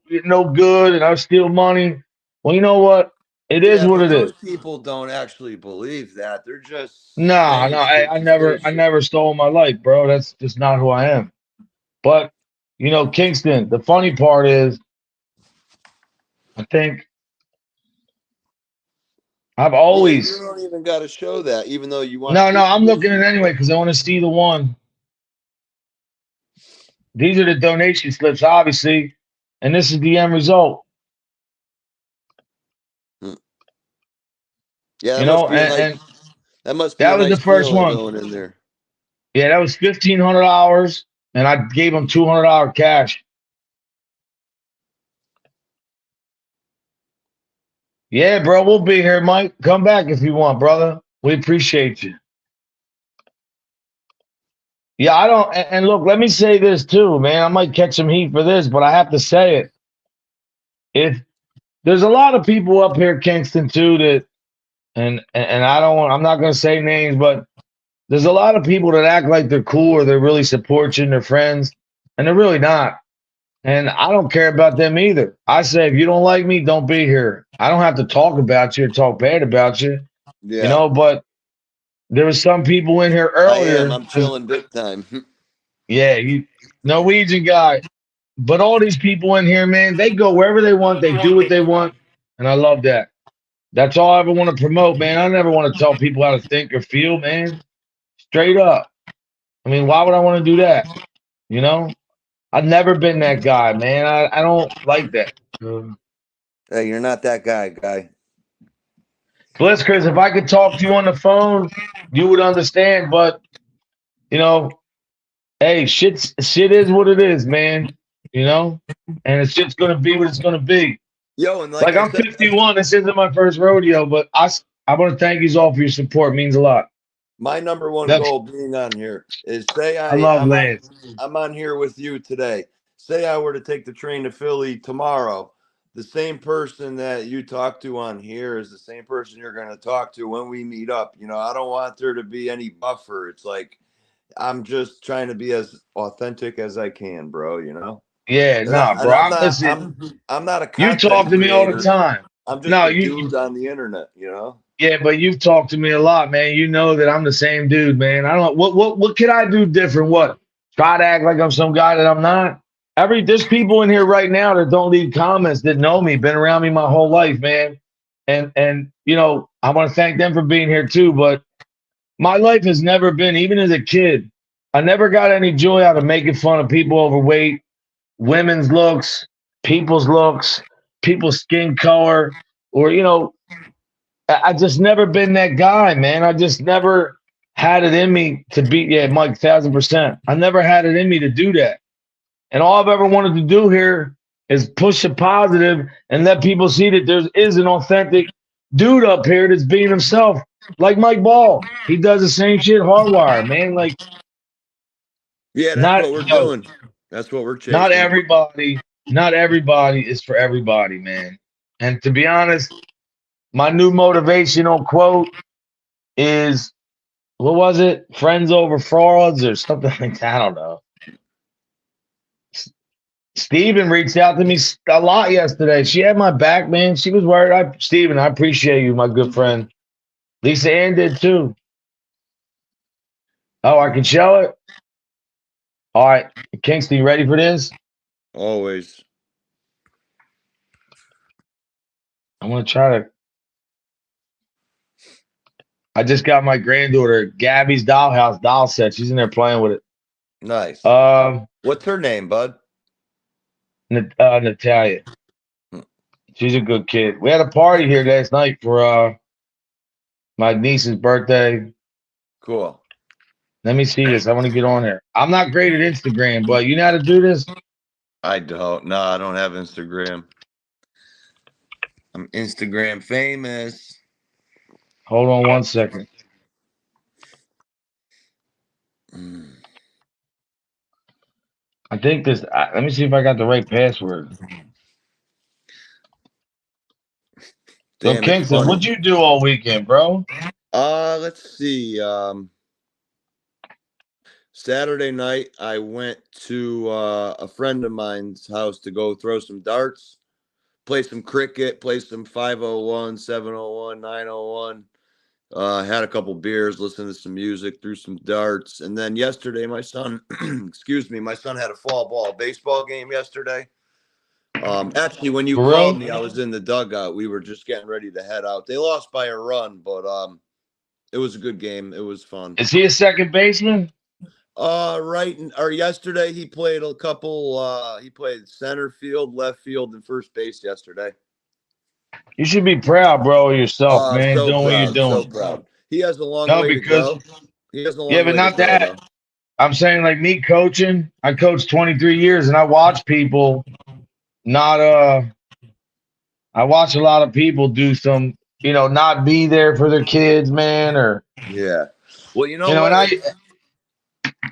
good and I steal money. Well, you know what? It is
Yeah,
what
but
it is.
those people don't actually believe that. They're just
Nah, no,
saying shit
I
to say
never I
shit.
never stole my life, bro. That's just not who I am. But Kingston, the funny part is I think I've
Yeah, you
always
don't even got to show that, even though you want
no,
people
I'm
to
looking at
see.
it anyway because I want to see the one. These are the donation slips, obviously, and this is the end result.
Hmm. Yeah,
You know, and
that must be
that
a
was the
nice
first
feeling
one.
going in there.
Yeah, that was $1,500, and I gave him $200 cash. Yeah, bro, we'll be here, Mike. Come back if you want, brother. We appreciate you. Yeah, I don't. And look, let me say this too, man. I might catch some heat for this, but I have to say it. If there's a lot of people up here, Kingston, too, that and I don't. I'm not gonna say names, but there's a lot of people that act like they're cool or they really support you and they're friends, and they're really not. And I don't care about them either. I say, if you don't like me, don't be here. I don't have to talk about you or talk bad about you,
Yeah,
but there was some people in here
I am.
earlier.
I'm chilling big time.
Yeah, you Norwegian guy. But all these people in here, man, they go wherever they want, they do what they want, and I love that. That's all I ever want to promote, man. I never want to tell people how to think or feel, man. Straight up. I mean, why would I want to do that? You know? I've never been that guy, man. I don't like that.
Hey, you're not that guy.
Bliss, Chris, if I could talk to you on the phone, you would understand. But, you know, Hey, shit is what it is, man. You know, and it's just gonna be what it's gonna be.
Yo, and like
Like
I
I'm
said,
51. This isn't my first rodeo, but I want to thank you all for your support. It means a lot.
my number one
That's
goal being on here is say
I love Lance.
I'm on here with you today. Say I were to take the train to Philly tomorrow. The same person that you talk to on here is the same person you're going to talk to when we meet up. You know, I don't want there to be any buffer. It's like I'm just trying to be as authentic as I can, bro, you know?
Yeah,
And, I,
nah,
and
bro. I'm listen.
I'm not a
You talk
content
to me all the
creator.
time.
I'm just
No,
a
you
dude on the internet, you know?
yeah, but you've talked to me a lot, man. You know that I'm the same dude, man. I don't what can I do different? What? Try to act like I'm some guy that I'm not? There's people in here right now that don't leave comments that know me, been around me my whole life, man. And you know, I want to thank them for being here too. But my life has never been, even as a kid, I never got any joy out of making fun of people overweight, women's looks, people's skin color, or you know, I just never been that guy, man. I just never had it in me to be, yeah, Mike, 1,000%. I never had it in me to do that. And all I've ever wanted to do here is push a positive and let people see that there is an authentic dude up here that's being himself, like Mike Ball. He does the same shit hardwire, man. Like,
Yeah, that's
not,
what we're
yo,
doing. That's what we're
not
chasing.
everybody, not everybody is for everybody, man. And to be honest, my new motivational quote is what was it? Friends over frauds or something like that. I don't know. Steven reached out to me a lot yesterday. She had my back, man. She was worried. Steven, I appreciate you, my good friend. Lisa Ann did too. Oh, I can show it. All right, Kingston, you ready for this?
Always.
I'm gonna try to. I just got my granddaughter Gabby's dollhouse doll set. She's in there playing with it.
Nice.
Um,
What's her name, bud?
Natalia.
Hmm,
She's a good kid. We had a party here last night for my niece's birthday.
cool.
Let me see this. I want to get on there. I'm not great at Instagram, but you know how to do this?
I don't. No, I don't have Instagram. I'm Instagram famous.
Hold on one second.
Mm.
I think this. Let me see if I got the right password. So,
Damn, it's
Kingston,
funny.
what'd you do all weekend, bro?
Let's see. Saturday night, I went to a friend of mine's house to go throw some darts, play some cricket, play some 501, 701, 901. Had a couple beers, listened to some music, threw some darts, and then yesterday, my son, excuse me, my son had a fall ball baseball game yesterday. Actually, when you
For
called
real?
me, I was in the dugout. We were just getting ready to head out. They lost by a run, but it was a good game. It was fun.
Is he a second baseman?
Right, or yesterday he played a couple. He played center field, left field, and first base yesterday.
You should be proud, bro, of yourself, man,
So
doing what you're
proud, so
doing.
proud. He has a long
No,
way to
because
go. He has a
yeah,
long
but
way to
not
go,
that.
though.
I'm saying like me coaching. I coached 23 years, and I watch people not. I watch a lot of people do some, not be there for their kids, man, or
Yeah. Well, you know
and
what?
I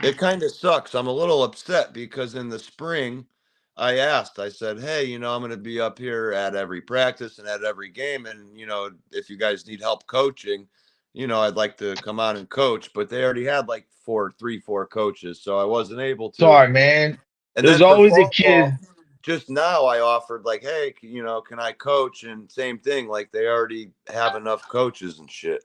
It kind of sucks. I'm a little upset because in the spring, I asked. I said, "Hey, I'm going to be up here at every practice and at every game, and if you guys need help coaching, I'd like to come on and coach." But they already had like four coaches, so I wasn't able to.
sorry, man.
And
There's
then for
always a
fall
kid.
ball, just now I offered like, "Hey, can I coach?" And same thing, like they already have enough coaches and shit.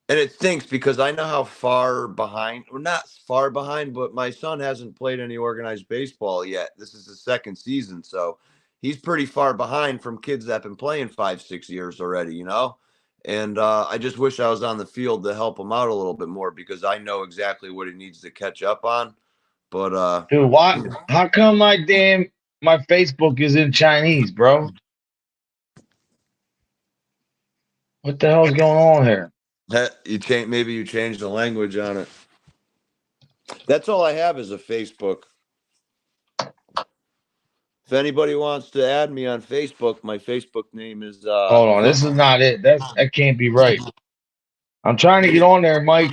And it stinks because I know how far behind, or not far behind, but my son hasn't played any organized baseball yet. This is his second season, so he's pretty far behind from kids that have been playing 5, 6 years already. And I just wish I was on the field to help him out a little bit more because I know exactly what he needs to catch up on. But
Dude, why? How come my Facebook is in Chinese, bro? What the hell's going on here?
you change, maybe you change the language on it. That's all I have is a Facebook. If anybody wants to add me on Facebook, my Facebook name is
Hold on, this is not it. That can't be right. I'm trying to get on there, Mike.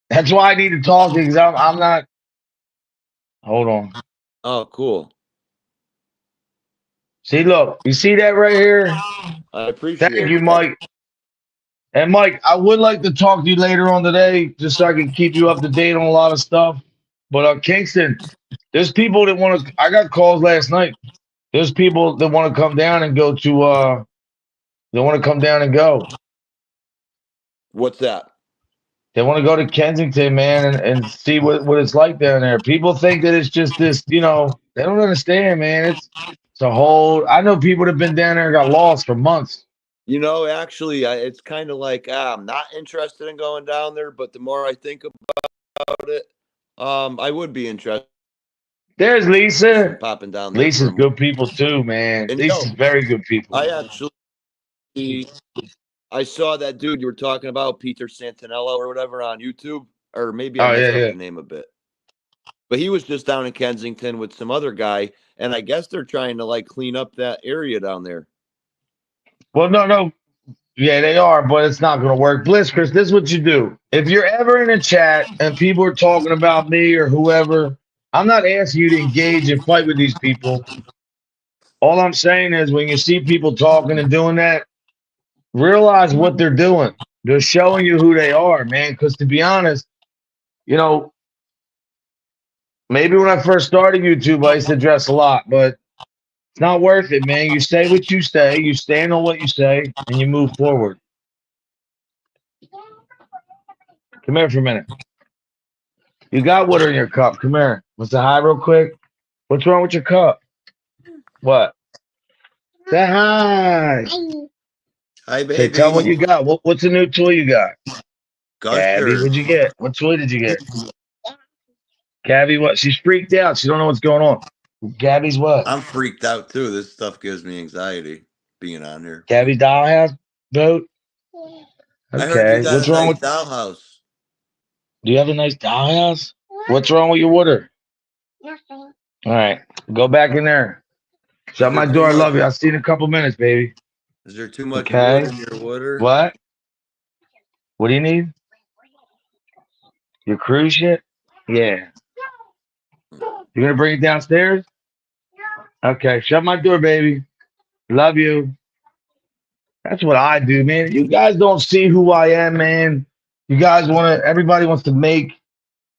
That's why I need to talk to you because I'm not. Hold on.
Oh, cool.
See, look, you see that right here?
I
Thank
appreciate
you,
that.
Mike. And Mike, I would like to talk to you later on today, just so I can keep you up to date on a lot of stuff. But Kingston, there's people that want to. I got calls last night. There's people that want to come down and go to. They want to come down and go.
What's that?
They want to go to Kensington, man, and see what it's like down there. People think that it's just this, they don't understand, man. It's a whole. I know people that have been down there and got lost for months.
Actually, it's kind of like I'm not interested in going down there, but the more I think about it, I would be interested
There's
in
Lisa.
popping down there for
Lisa's
a month.
good people too, man.
And
Lisa's very good people.
I actually I saw that dude you were talking about, Peter Santinello or whatever, on YouTube, or maybe I
Oh yeah,
messed up
yeah.
the name a bit. But he was just down in Kensington with some other guy, and I guess they're trying to like clean up that area down there.
Well, no, no. Yeah, they are, but it's not going to work. Bliss, Chris, this is what you do. If you're ever in a chat and people are talking about me or whoever, I'm not asking you to engage and fight with these people. All I'm saying is when you see people talking and doing that, realize what they're doing. They're showing you who they are, man. Because to be honest, you know, maybe when I first started YouTube, I used to dress a lot, but it's not worth it, man. You say what you say, you stand on what you say, and you move forward. Come here for a minute. You got water in your cup. Come here. Let's say hi real quick. What's wrong with your cup? What? Say hi.
Hi,
Say, tell them what
baby.
you got. What's the new toy you got? Gabby,
Gusher.
what'd you get? What toy did you get? Gabby, what? She's freaked out. She don't know what's going on. Gabby's what?
I'm freaked out too. This stuff gives me anxiety being on here.
Gabby dollhouse boat?
I heard you
Okay.
got
What's
a
wrong
nice
with
dollhouse.
do you have a nice dollhouse? What's wrong with your water? All right. Go back in there.
Is
Shut
there
my
too
door. I
much?
love you. I'll see you in a couple minutes, baby.
Is there too much wood
Okay.
in your water?
What? What do you need? Your cruise ship? Yeah. You're gonna bring it downstairs? Okay. Shut my door, baby. Love you. That's what I do, man. You guys don't see who I am, man. You guys want to. Everybody wants to make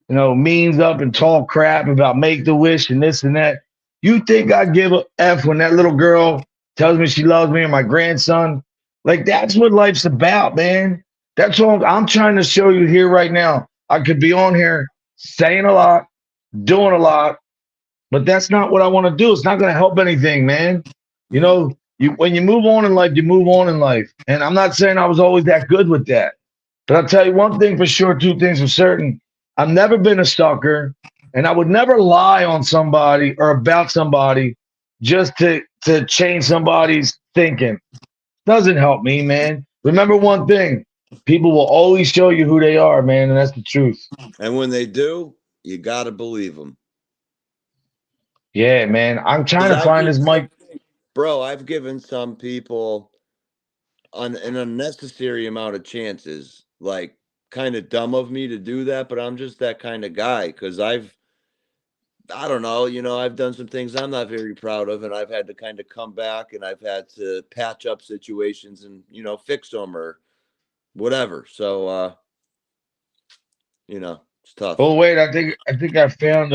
means up and talk crap about make the wish and this and that. You think I give a f when that little girl tells me she loves me or my grandson? Like that's what life's about, man. That's what I'm trying to show you here right now. I could be on here saying a lot, doing a lot, but that's not what I want to do. It's not going to help anything, man. You
Mm.
know, when you move on in life, you move on in life. And I'm not saying I was always that good with that. But I'll tell you one thing for sure, two things for certain. I've never been a stalker, and I would never lie on somebody or about somebody just to change somebody's thinking. Doesn't help me, man. Remember one thing. People will always show you who they are, man, and that's the truth.
And when they do, you got to believe them.
Yeah, man. I'm trying
Because
to find this mic.
bro, I've given some people an unnecessary amount of chances. Like, kind of dumb of me to do that, but I'm just that kind of guy. Because I don't know, I've done some things I'm not very proud of, and I've had to kind of come back and I've had to patch up situations and, fix them or whatever. So, it's tough.
Oh wait, I think I found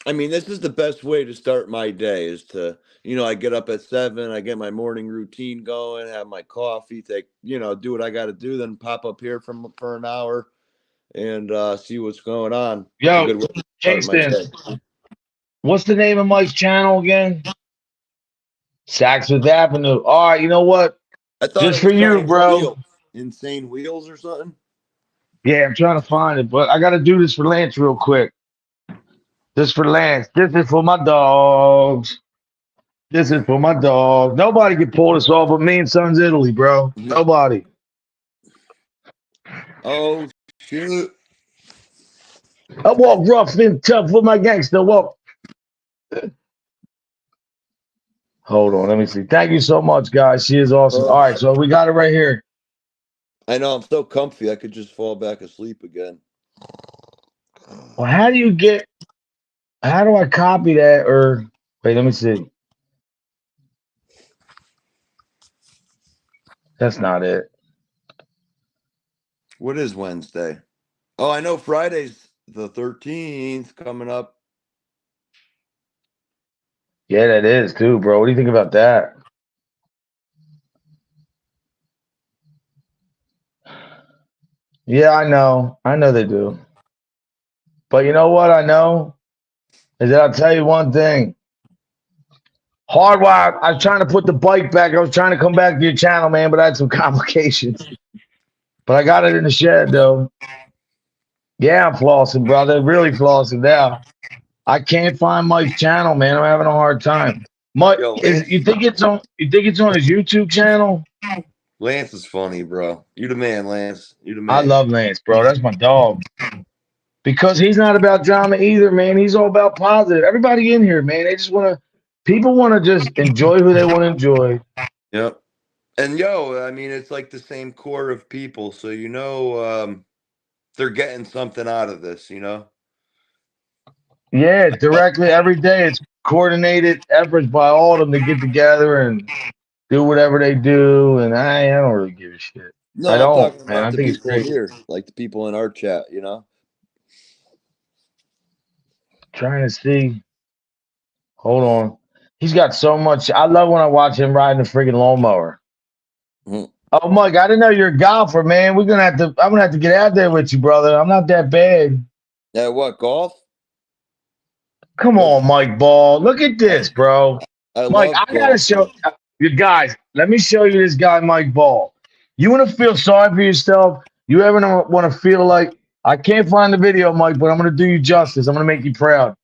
I mean, this is the best way to start my day is to, I get up at 7, I get my morning routine going, have my coffee, do what I got to do, then pop up here for an hour and see what's going on. It's a
yo,
good way to start my
Kingston.
day.
What's the name of Mike's channel again? Saxford Avenue. All right, you know what?
I thought
Just
it
for
was
you,
called
bro.
Wheels, Insane Wheels or something.
Yeah, I'm trying to find it, but I got to do this for Lance real quick. This for Lance. This is for my dogs. This is for my dog. Nobody can pull this off but me and Sons Italy, bro. Nobody.
Oh Shoot.
I walk rough and tough with my gangster walk. Hold on, let me see. Thank you so much, guys. She is awesome. All right, so we got it right here.
I know I'm so comfy I could just fall back asleep again.
Well, how do you get? How do I copy that? Or wait, let me see. That's not it.
What is Wednesday? Oh, I know Friday's the 13th coming up.
Yeah, that is too, bro. What do you think about that? Yeah, I know. I know they do. But you know what I know is that I'll tell you one thing. Hardwire, I was trying to put the bike back. I was trying to come back to your channel, man, but I had some complications. But I got it in the shed, though. Yeah, I'm flossing, brother. Really flossing now. I can't find Mike's channel, man. I'm having a hard time. Mike,
Yo,
is you think it's on? You think it's on his YouTube channel?
Lance is funny, bro. You the man, Lance. You the
I
man.
love Lance, bro. That's my dog. Because he's not about drama either, man. He's all about positive. Everybody in here, man, they just want to. People want to just enjoy who they want to enjoy.
Yep. And yo, I mean, it's like the same core of people, so they're getting something out of this, you know?
Yeah, directly every day. It's coordinated efforts by all of them to get together and do whatever they do. And I don't really give a shit. I
No, I'm
don't,
talking
man.
about
I
the
think it's
people
great.
here, like the people in our chat, you know?
Trying to see. Hold on. He's got so much. I love when I watch him riding the friggin' lawnmower.
Mhm.
Oh, Mike, I didn't know you're a golfer, man. We're gonna have to. I'm gonna have to get out there with you, brother. I'm not that bad.
Yeah, what, golf?
Come
Because
on, Mike Ball. Look at this, bro.
I
Mike,
love
I gotta
golf.
show you guys. Let me show you this guy, Mike Ball. You want to feel sorry for yourself? You ever want to feel like I can't find the video, Mike, but I'm gonna do you justice. I'm gonna make you proud.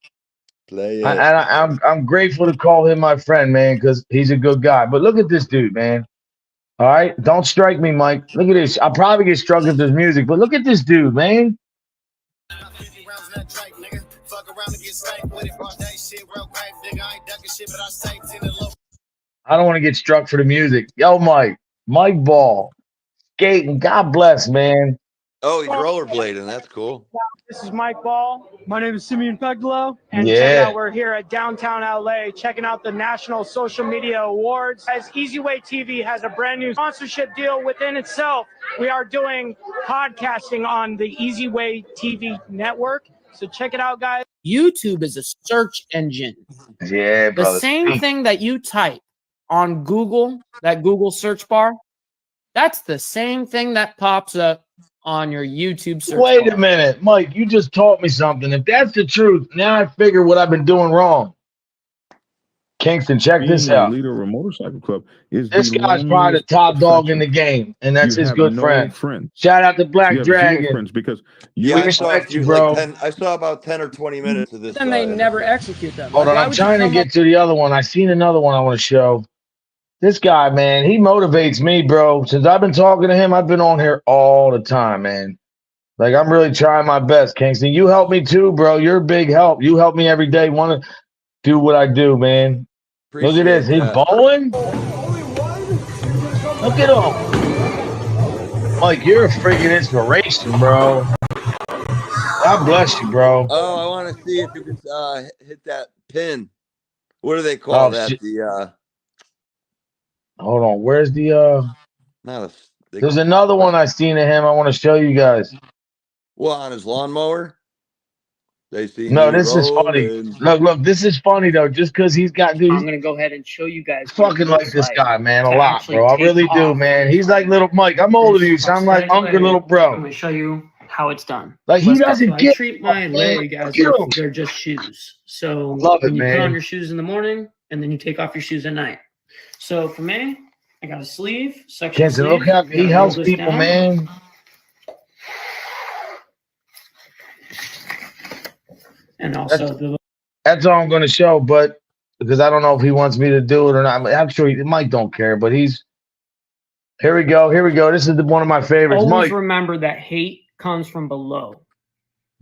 Play
I,
it.
and I, I'm grateful to call him my friend, man, because he's a good guy. But look at this dude, man. All right, don't strike me, Mike. Look at this. I'll probably get struck if there's music, but look at this dude, man. I don't want to get struck for the music. Yo, Mike Ball, skating. God bless, man.
Oh, he's rollerblading. That's cool.
This is Mike Ball. My name is Simeon Peglo. And check it
Yeah.
out, we're here at downtown LA checking out the National Social Media Awards. As Easy Way TV has a brand new sponsorship deal within itself, we are doing podcasting on the Easy Way TV network. So check it out, guys.
YouTube is a search engine.
Yeah,
The
brother.
same thing that you type on Google, that Google search bar, that's the same thing that pops up on your YouTube search
Wait
bar.
a minute, Mike. You just taught me something. If that's the truth, now I figure what I've been doing wrong. Kingston, check this
Being a
out.
leader of a motorcycle club is
This
the
guy's probably the
loneliest
top dog in
profession.
the game, and that's
You
his
have
good
no
friend.
friends.
Shout out to
You
Black
have zero
Dragon.
friends because
Yeah,
We
I saw a
respect you,
few,
bro.
like 10. I saw about 10 or 20 minutes of this.
And they never execute them.
Hold
Like,
on,
why
I'm
would you
trying to
come
get to the other one. I seen another one I want to show. This guy, man, he motivates me, bro. Since I've been talking to him, I've been on here all the time, man. Like, I'm really trying my best, Kingston. You help me too, bro. You're a big help. You help me every day. Want to do what I do, man. Look at this.
Appreciate
He
that.
bowling. Look at him. Mike, you're a freaking inspiration, bro. God bless you, bro.
Oh, I want to see if you could hit that pin. What do they call
Oh,
that?
shit.
The
Hold on. Where's the
not a.
There's another one I seen of him. I want to show you guys.
Well, on his lawnmower. They see
No,
me
this is funny.
rolling.
Look, this is funny though. Just because he's got, dude,
I'm
he's
going to go ahead and show you guys.
fucking like this guy, man, a lot,
actually
bro. I
take
really do,
off
man. He's like little Mike. I'm older than you, so I'm like uncle, little
I'm
bro.
going to show you how it's done.
Like he doesn't
I
get.
treat my leg as
Look at
if
him.
they're just shoes. So
Love it,
when you put
man.
on your shoes in the morning and then you take off your shoes at night. So for me, I got a sleeve, section
Kingston,
sleeve.
look how he
Gotta
helps
roll this
people,
down.
man.
And also
That's all I'm going to show, but because I don't know if he wants me to do it or not. I'm sure Mike don't care, but he's. Here we go. Here we go. This is one of my favorites.
always
Mike.
remember that hate comes from below.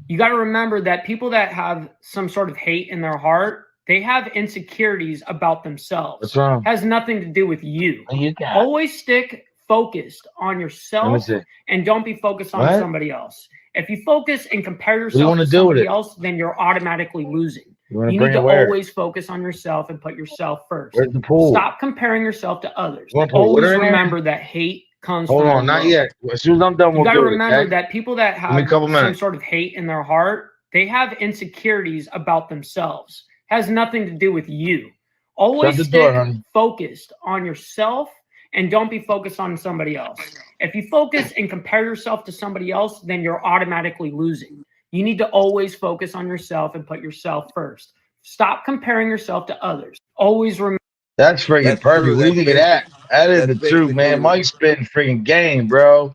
You got to remember that people that have some sort of hate in their heart, they have insecurities about themselves.
What's wrong?
Has nothing to do with you.
You got?
Always stick focused on yourself and don't be focused on somebody else. If you focus and compare yourself to somebody else, then you're automatically losing. You need to always focus on yourself and put yourself first.
Where's the pool?
Stop comparing yourself to others. Always remember that hate comes from below.
Not yet. As soon as I'm done,
you got to remember that people that have some sort of hate in their heart, they have insecurities about themselves. Has nothing to do with you. Always stick focused on yourself and don't be focused on somebody else. If you focus and compare yourself to somebody else, then you're automatically losing. You need to always focus on yourself and put yourself first. Stop comparing yourself to others. Always remember.
That's freaking perfect. What do you think of that? That is the truth, man. Mike's been freaking game, bro.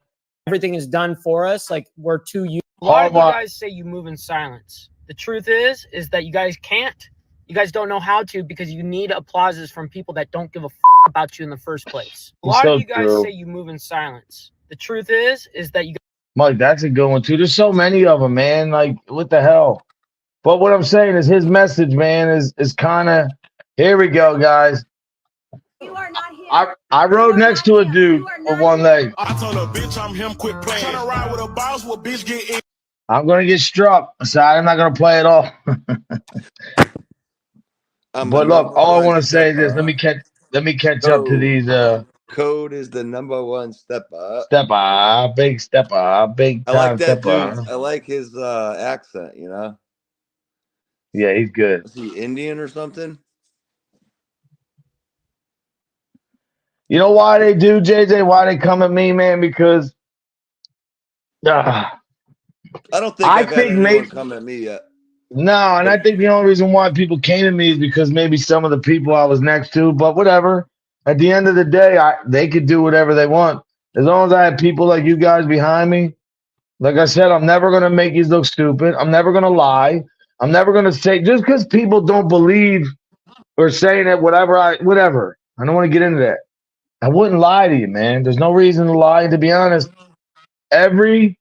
Everything is done for us. Like we're too used. A lot of you guys say you move in silence. The truth is that you guys can't. You guys don't know how to because you need applauses from people that don't give a about you in the first place. A lot of you guys say you move in silence. The truth is that you.
Mike, that's a good one too. There's so many of them, man. Like, what the hell? But what I'm saying is his message, man, is kind of. Here we go, guys.
You are not here.
I rode next to a dude with one leg.
I told a bitch I'm him, quit playing. Trying to ride with a boss, what bitch get in?
I'm gonna get struck, so I'm not gonna play at all. But look, all I want to say is this: let me catch up to these.
Code is the #1 step up.
Step up, big step up, big time.
I like that
step
dude.
up.
I like his accent. You know.
Yeah, he's good.
Is he Indian or something?
You know why they do, JJ? Why they come at me, man? Because
I don't think I've had anyone come at me yet.
No, and I think the only reason why people came to me is because maybe some of the people I was next to, but whatever. At the end of the day, they could do whatever they want. As long as I have people like you guys behind me, like I said, I'm never going to make you look stupid. I'm never going to lie. I'm never going to say, just because people don't believe or saying it, whatever. I don't want to get into that. I wouldn't lie to you, man. There's no reason to lie. And to be honest, every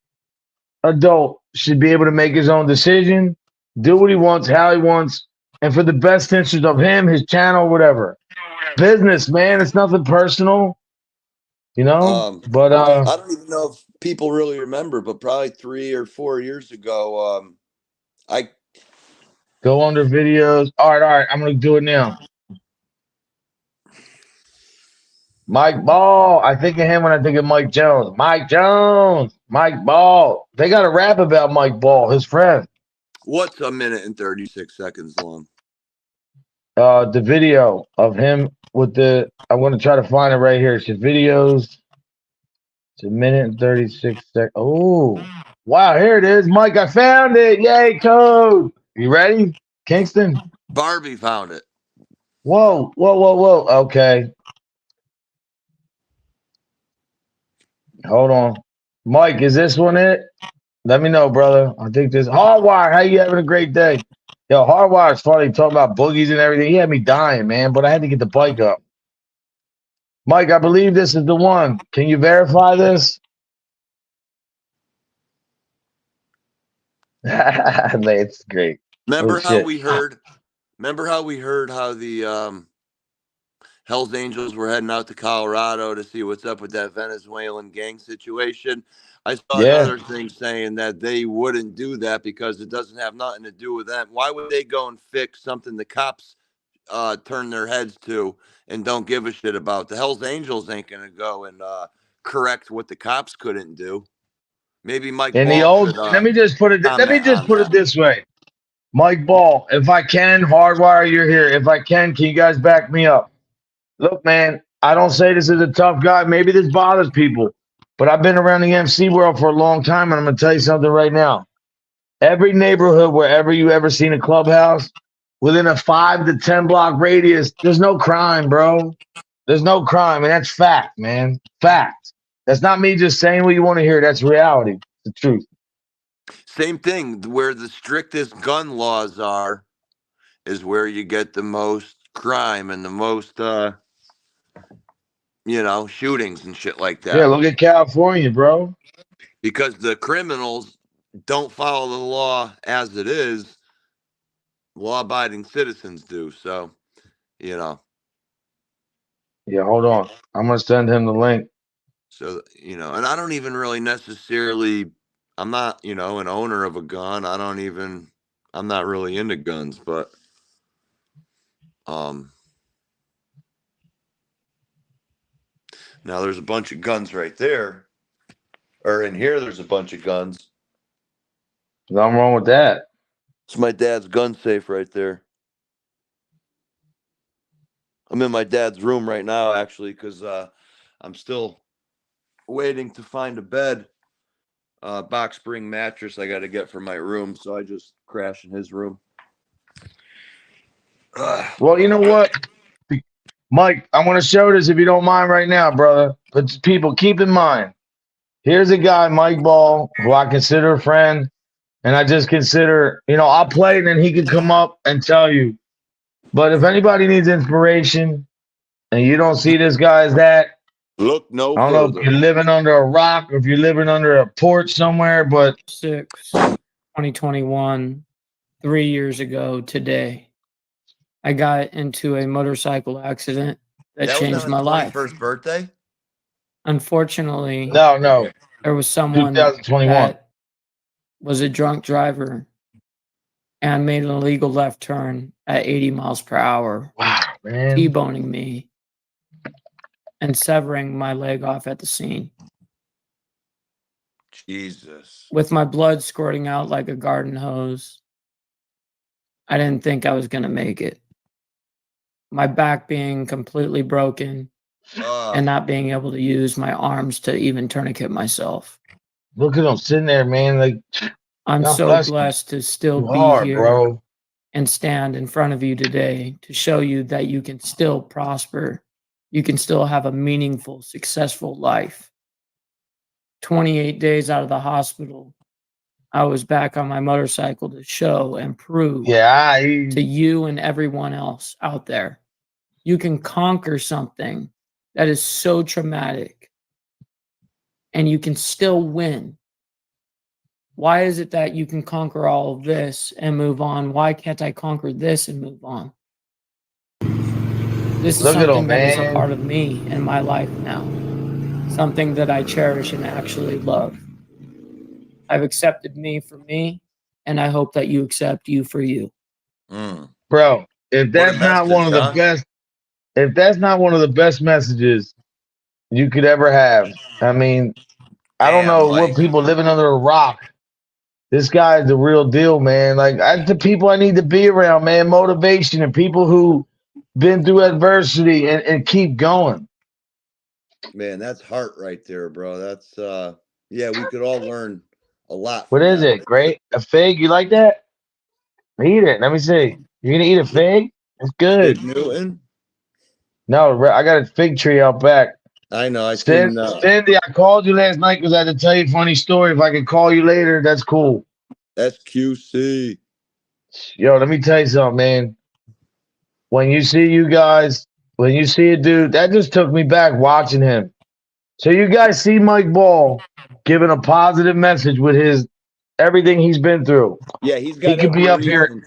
adult should be able to make his own decision, do what he wants, how he wants, and for the best interest of him, his channel, whatever. Business, man. It's nothing personal, you know. But
I don't even know if people really remember, but probably 3 or 4 years ago, I
go under videos. All right. I'm gonna do it now. Mike Ball. I think of him when I think of Mike Jones. Mike Ball. They got a rap about Mike Ball, his friend.
What's 1 minute and 36 seconds long?
The video of him with the. I'm going to try to find it right here. It's the videos. It's 1 minute and 36 seconds. Oh, wow. Here it is. Mike, I found it. Yay, code. You ready? Kingston?
Barbie found it.
Whoa. Okay. Hold on. Mike, is this one it? Let me know, brother. I think this. Hardwire, how you having a great day? Yo, Hardwire's funny talking about boogies and everything. He had me dying, man, but I had to get the bike up. Mike, I believe this is the one. Can you verify this? It's great.
Remember how we heard how the Hells Angels were heading out to Colorado to see what's up with that Venezuelan gang situation? I saw another thing saying that they wouldn't do that because it doesn't have nothing to do with them. Why would they go and fix something the cops turn their heads to and don't give a shit about? The Hells Angels ain't going to go and correct what the cops couldn't do. Maybe Mike Ball should,
let me just put it this way. Mike Ball, if I can, Hardwire, you're here. If I can you guys back me up? Look, man, I don't say this as a tough guy. Maybe this bothers people, but I've been around the MC world for a long time, and I'm going to tell you something right now. Every neighborhood, wherever you ever seen a clubhouse, within a 5 to 10 block radius, there's no crime, bro. There's no crime, and that's fact, man. Fact. That's not me just saying what you want to hear. That's reality. The truth.
Same thing. Where the strictest gun laws are is where you get the most crime and the most, shootings and shit like that.
Yeah, look at California, bro.
because the criminals don't follow the law as it is. Law-abiding citizens do. So, you know.
Yeah, hold on. I'm gonna send him the link.
So, and I don't even really necessarily. I'm not, an owner of a gun. I'm not really into guns, but now there's a bunch of guns right there, or in here there's a bunch of guns.
Nothing wrong with that.
It's my dad's gun safe right there. I'm in my dad's room right now, actually, because I'm still waiting to find a bed, box spring mattress I got to get for my room. So I just crashed in his room.
Well, you know what, Mike, I want to show this if you don't mind right now, brother. But people, keep in mind, here's a guy, Mike Ball, who I consider a friend, and I just consider, I'll play and then he can come up and tell you. But if anybody needs inspiration and you don't see this guy as that,
look no
I don't
further.
know if you're living under a rock or if you're living under a porch somewhere, but
2021, 3 years ago today, I got into a motorcycle accident that changed my life.
21st birthday?
Unfortunately,
no.
There was someone
2021
that was a drunk driver and made an illegal left turn at 80 miles per hour.
Wow, man.
T-boning me and severing my leg off at the scene.
Jesus.
With my blood squirting out like a garden hose. I didn't think I was going to make it. My back being completely broken and not being able to use my arms to even tourniquet myself.
Look at him sitting there, man. Like,
I'm so blessed to still be here,
bro,
and stand in front of you today to show you that you can still prosper. You can still have a meaningful, successful life. 28 days out of the hospital, I was back on my motorcycle to show and prove to you and everyone else out there, you can conquer something that is so traumatic and you can still win. Why is it that you can conquer all of this and move on? Why can't I conquer this and move on? This is something that is a part of me and my life now. Something that I cherish and actually love. I've accepted me for me, and I hope that you accept you for you.
Bro, if that's not one of the best, if that's not one of the best messages you could ever have, I mean, I don't know what people living under a rock. This guy is the real deal, man. Like, that's the people I need to be around, man. Motivation and people who been through adversity and keep going.
Man, that's heart right there, bro. That's yeah, we could all learn a lot.
What is it? Great? A fig? You like that? Eat it. Let me see. You're gonna eat a fig? It's good.
Fig Newton?
No, I got a fig tree out back.
I know.
Cindy, I called you last night because I had to tell you a funny story. If I could call you later, that's cool.
That's QC.
Yo, let me tell you something, man. When you see you guys, when you see a dude, that just took me back watching him. So you guys see Mike Ball giving a positive message with his everything he's been through.
Yeah, he could
be up here.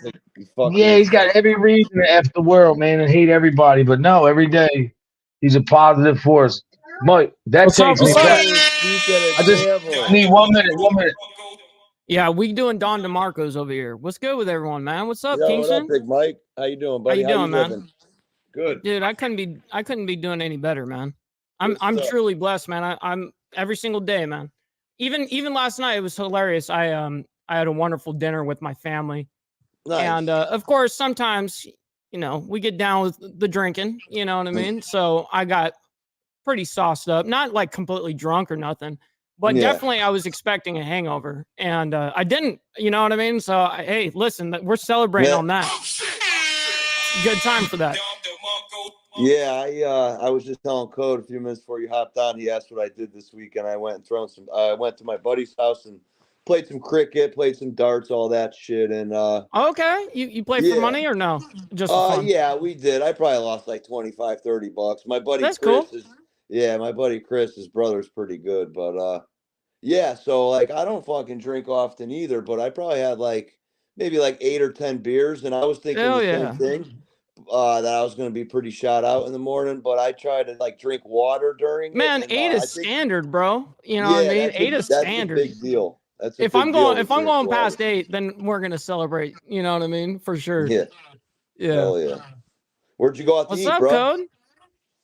Yeah, he's got every reason to F the world, man, and hate everybody. But no, every day he's a positive force. Mike, that takes me back. I just need 1 minute. 1 minute.
Yeah, we doing Don DeMarco's over here. What's good with everyone, man? What's up, Kingston?
What up, Big Mike? How you doing, buddy?
How you doing, man?
Living? Good.
Dude, I couldn't be doing any better, man. I'm truly blessed, man. I'm every single day, man. Even last night, it was hilarious. I had a wonderful dinner with my family. Nice. And of course, sometimes, we get down with the drinking, you know what I mean? So I got pretty sauced up, not like completely drunk or nothing, but definitely I was expecting a hangover and I didn't, you know what I mean? So, hey, listen, we're celebrating on that. Good time for that.
Yeah, I was just telling Code a few minutes before you hopped on. He asked what I did this weekend. I went and I went to my buddy's house and played some cricket, played some darts, all that shit. And
okay, you play for money or no? Just for fun?
Yeah, we did. I probably lost like $25-30. My buddy
That's
Chris
cool.
my buddy Chris, his brother's pretty good, but Yeah, so like I don't fucking drink often either, but I probably had like maybe like 8 or 10 beers, and I was thinking the
Hell
same
yeah.
thing. That I was going to be pretty shot out in the morning, but I tried to like drink water during it,
Man,
and
8
I
is
think
standard, bro. You know what I
yeah,
mean? 8 is
that's a
standard.
big deal. That's a
If
big
I'm
deal
going
to
if I'm
drink
going
water.
past 8, then we're gonna celebrate. You know what I mean? For sure.
Yeah,
Yeah.
hell yeah. Where'd you go out to
What's
eat,
up,
bro?
Code?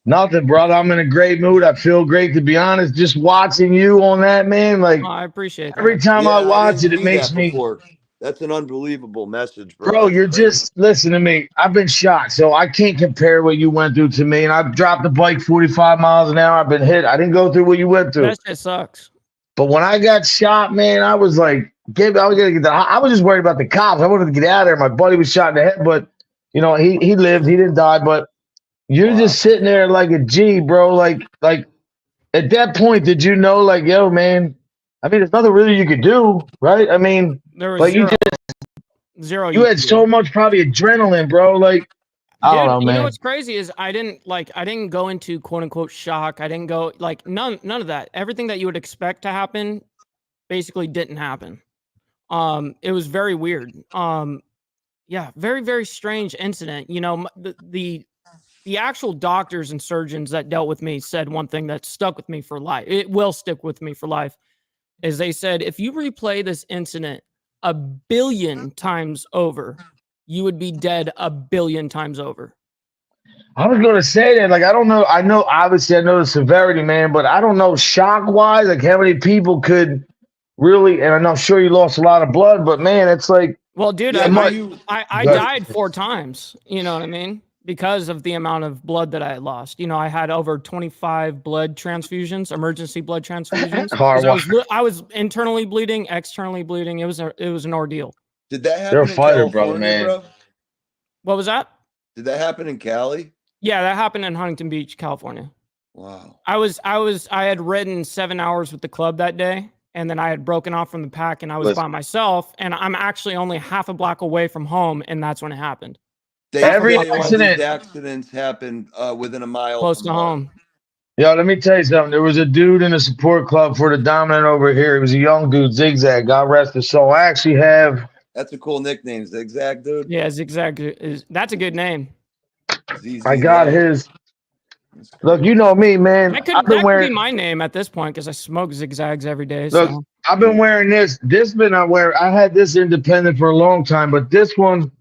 Nothing, brother. I'm in a great mood. I feel great, to be honest. Just watching you on that, man.
Oh,
Like
I appreciate
every
that.
time I
Yeah, I
watch
didn't
it, it
see
makes
that
me,
before. That's an unbelievable message, bro.
bro.
That's
You're
crazy.
just listen to me. I've been shot, so I can't compare what you went through to me. And I've dropped the bike 45 miles an hour. I've been hit. I didn't go through what you went through.
That shit sucks.
But when I got shot, man, I was like, I was gonna get I was just worried about the cops. I wanted to get out of there. My buddy was shot in the head, but he lived. He didn't die. But you're
Wow.
just sitting there like a G, bro. Like at that point, did you know, like, yo, man? I mean, there's nothing really you could do, right? I mean,
There was
but
zero
you
you
had
could
so
do.
much probably adrenaline, bro. Like, I don't
Dude,
know,
you know
man.
what's crazy is I didn't go into quote unquote shock. I didn't go like none of that. Everything that you would expect to happen basically didn't happen. It was very weird. Yeah, very very strange incident. You know, the actual doctors and surgeons that dealt with me said one thing that stuck with me for life. It will stick with me for life. Is they said if you replay this incident a billion times over, you would be dead a billion times over.
I was gonna say that, like, I don't know. I know, obviously, I know the severity, man, but I don't know shock wise, like, how many people could really. And I'm sure you lost a lot of blood, but man, it's like,
Well, dude,
Yeah,
it
were
might.
you
I
But
died 4 times. You know what I mean? Because of the amount of blood that I had lost. You know, I had over 25 blood transfusions, emergency blood transfusions,
car
because
wash.
I was internally bleeding, externally bleeding. It was an ordeal.
did that
They're a
happen in
fighter, brother,
California,
man.
bro?
What was that?
Did that happen in Cali?
Yeah, that happened in Huntington Beach, California.
Wow.
I had ridden 7 hours with the club that day, and then I had broken off from the pack, and I was
Listen,
by myself, and I'm actually only half a block away from home, and that's when it happened.
They
Half a
every
block
say all
away,
these
accident.
accidents happen within a mile
close
from
to
home.
home.
Yo, let me tell you something. There was a dude in the support club for the dominant over here. He was a young dude, Zigzag. God rest his soul. I actually have.
That's a cool nickname, Zigzag, dude.
Yeah, zigzag that's a good name.
I
ZZ
got
Zag.
his.
That's
Look,
crazy.
you know me, man. I've been
That could be
wearing.
my name at this point because I smoke zigzags every day.
Look,
So
I've been wearing this. This been I wear. I had this independent for a long time, but this one,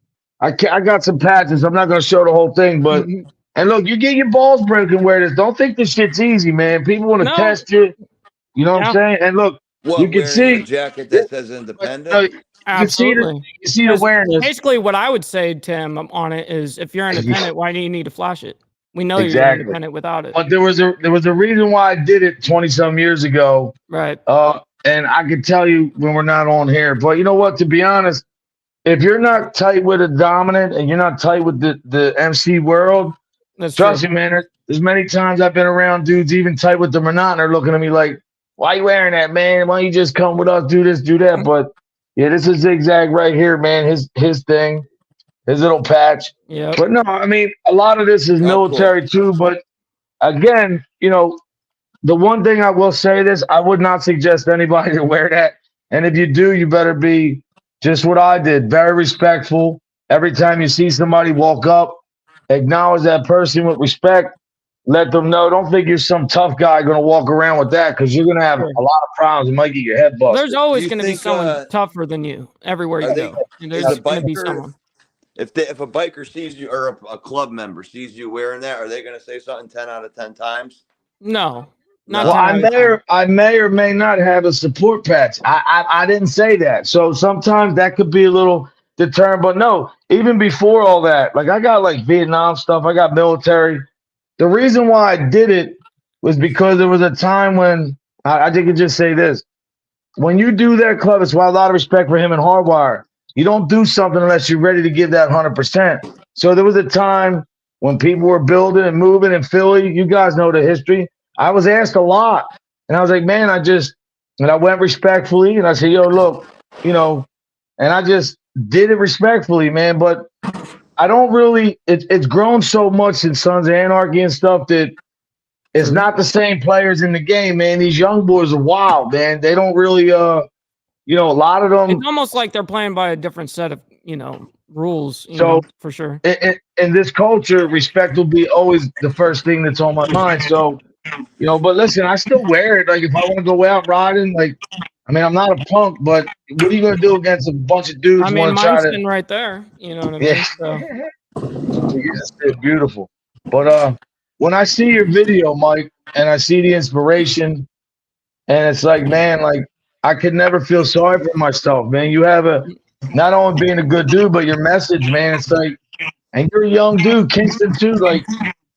I got some patches. I'm not gonna show the whole thing, but and look, you get your balls broken. Wear this. Don't think this shit's easy, man. People want to
no,
test you. You know what I'm
yeah,
saying? And look, you
What,
can
wearing a
see.
jacket
This,
that says
no,
independent?
you can see the.
absolutely.
You see the
Because
awareness.
basically, what I would say, Tim, on it is, if you're independent, why do you need to flash it? We know you're
Exactly.
independent without it,
But there was a reason why I did it 20 some years ago.
right?
And I can tell you when we're not on here. But you know what? To be honest, if you're not tight with a dominant and you're not tight with the MC world,
That's
trust
true.
me, man. There's many times I've been around dudes even tight with them or not, and they're looking at me like, "Why you wearing that, man? Why don't you just come with us, do this, do that?" But yeah, this is Zigzag right here, man. His thing, his little patch.
Yep.
But no, I mean a lot of this is
Oh, cool.
military too. But again, the one thing I will say this, I would not suggest anybody to wear that. And if you do, you better be just what I did, very respectful. Every time you see somebody walk up, acknowledge that person with respect. Let them know. Don't think you're some tough guy going to walk around with that because you're going to have
Sure.
a lot of problems. You might get your head busted.
There's
Do
always
you
going to be
think
someone tougher than you everywhere
are
you
they
go.
is a
There's going to be
biker
someone.
if a biker sees you or a club member sees you wearing that, are they gonna say something 10 out of 10 times?
No, not
Well,
10
10 out of 10.
I may or may not have a support patch. I didn't say that. So sometimes that could be a little deterrent. But no, even before all that, like I got like Vietnam stuff, I got military. The reason why I did it was because there was a time when I think I could just say this. When you do that club, it's why a lot of respect for him and Hardwire. You don't do something unless you're ready to give that 100%. So there was a time when people were building and moving in Philly. You guys know the history. I was asked a lot. And I was like, man, and I went respectfully and I said, yo, look, and I just did it respectfully, man. But I don't really, it's grown so much in Sons of Anarchy and stuff that It's not the same players in the game, man. These young boys are wild, man. They don't really, a lot of them.
It's almost like they're playing by a different set of, rules. For sure.
In this culture, respect will be always the first thing that's on my mind. So, but listen, I still wear it. Like if I want to go out riding, like, I mean, I'm not a punk, but what are you going to do against a bunch of dudes?
I mean, mine's sitting right there. You know what I mean?
Yeah.
So.
It's beautiful. But when I see your video, Mike, and I see the inspiration, and it's like, man, like I could never feel sorry for myself, man. You have not only being a good dude, but your message, man. It's like, and you're a young dude, Kingston too. Like,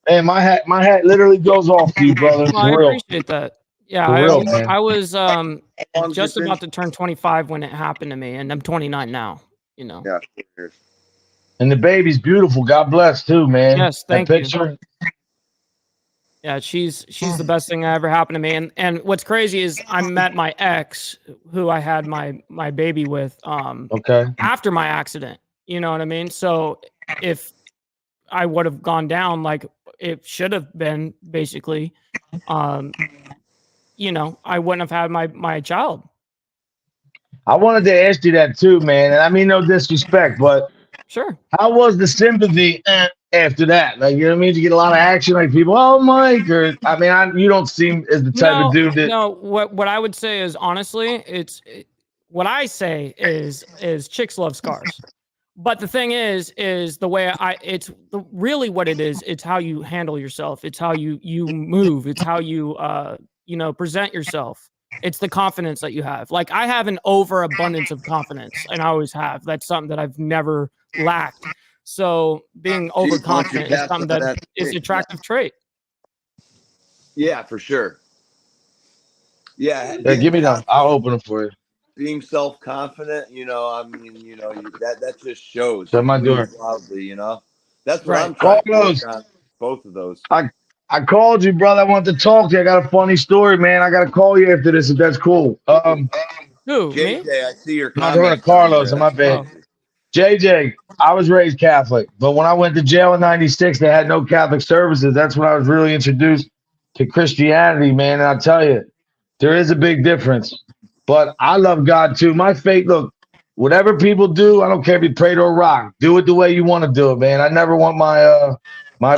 man, my hat literally goes off to you, brother.
Well, I appreciate that. Yeah, I was just about to turn 25 when it happened to me, and I'm 29 now.
Yeah.
And the baby's beautiful. God bless too, man.
Yes, thank you. Yeah, she's the best thing that ever happened to me. And what's crazy is I met my ex, who I had my baby with, after my accident. You know what I mean? So if I would have gone down like it should have been, basically, I wouldn't have had my child.
I wanted to ask you that too, man. And I mean, no disrespect, but
sure.
How was the sympathy after that? Like, you know what I mean? Did you get a lot of action, like people, oh, Mike, or I mean, you don't seem as the type of dude that.
No, what I would say is honestly, what I say is chicks love scars. But the thing is the way it's really what it is. It's how you handle yourself. It's how you move. It's how you, present yourself. It's the confidence that you have. Like I have an overabundance of confidence, and I always have. That's something that I've never lacked. So being overconfident is something that is an attractive trait.
Yeah, for sure. Yeah.
Give me that. I'll open it for you.
Being self-confident, that just shows.
Shut my door.
Loudly, That's what I'm trying to work on. Both of those.
I called you, brother. I want to talk to you. I got a funny story, man. I got to call you after this if that's cool.
Who?
JJ,
me?
I see your
comments. I'm Carlos. My bad. JJ, I was raised Catholic, but when I went to jail in '96, they had no Catholic services. That's when I was really introduced to Christianity, man. And I'll tell you, there is a big difference. But I love God too. My faith, look, whatever people do, I don't care if you pray to a rock. Do it the way you want to do it, man. I never want my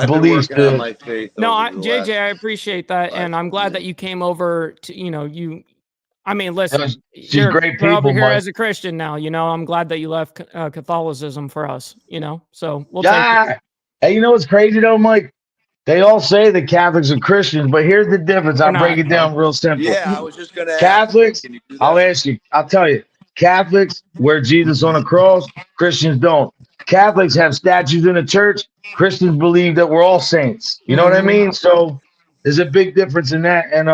beliefs to.
My faith
JJ, I appreciate that, and I'm glad that you came over to I mean, listen,
you're great people,
over here
Mike.
as a Christian now. I'm glad that you left Catholicism for us. So we'll take it.
Hey, you know what's crazy though, Mike? They all say that Catholics are Christians, but here's the difference. I'll break it down real simple.
Yeah, I was just going to
Catholics, I'll ask you. I'll tell you. Catholics wear Jesus on a cross. Christians don't. Catholics have statues in the church. Christians believe that we're all saints. You know what I mean? So there's a big difference in that. And,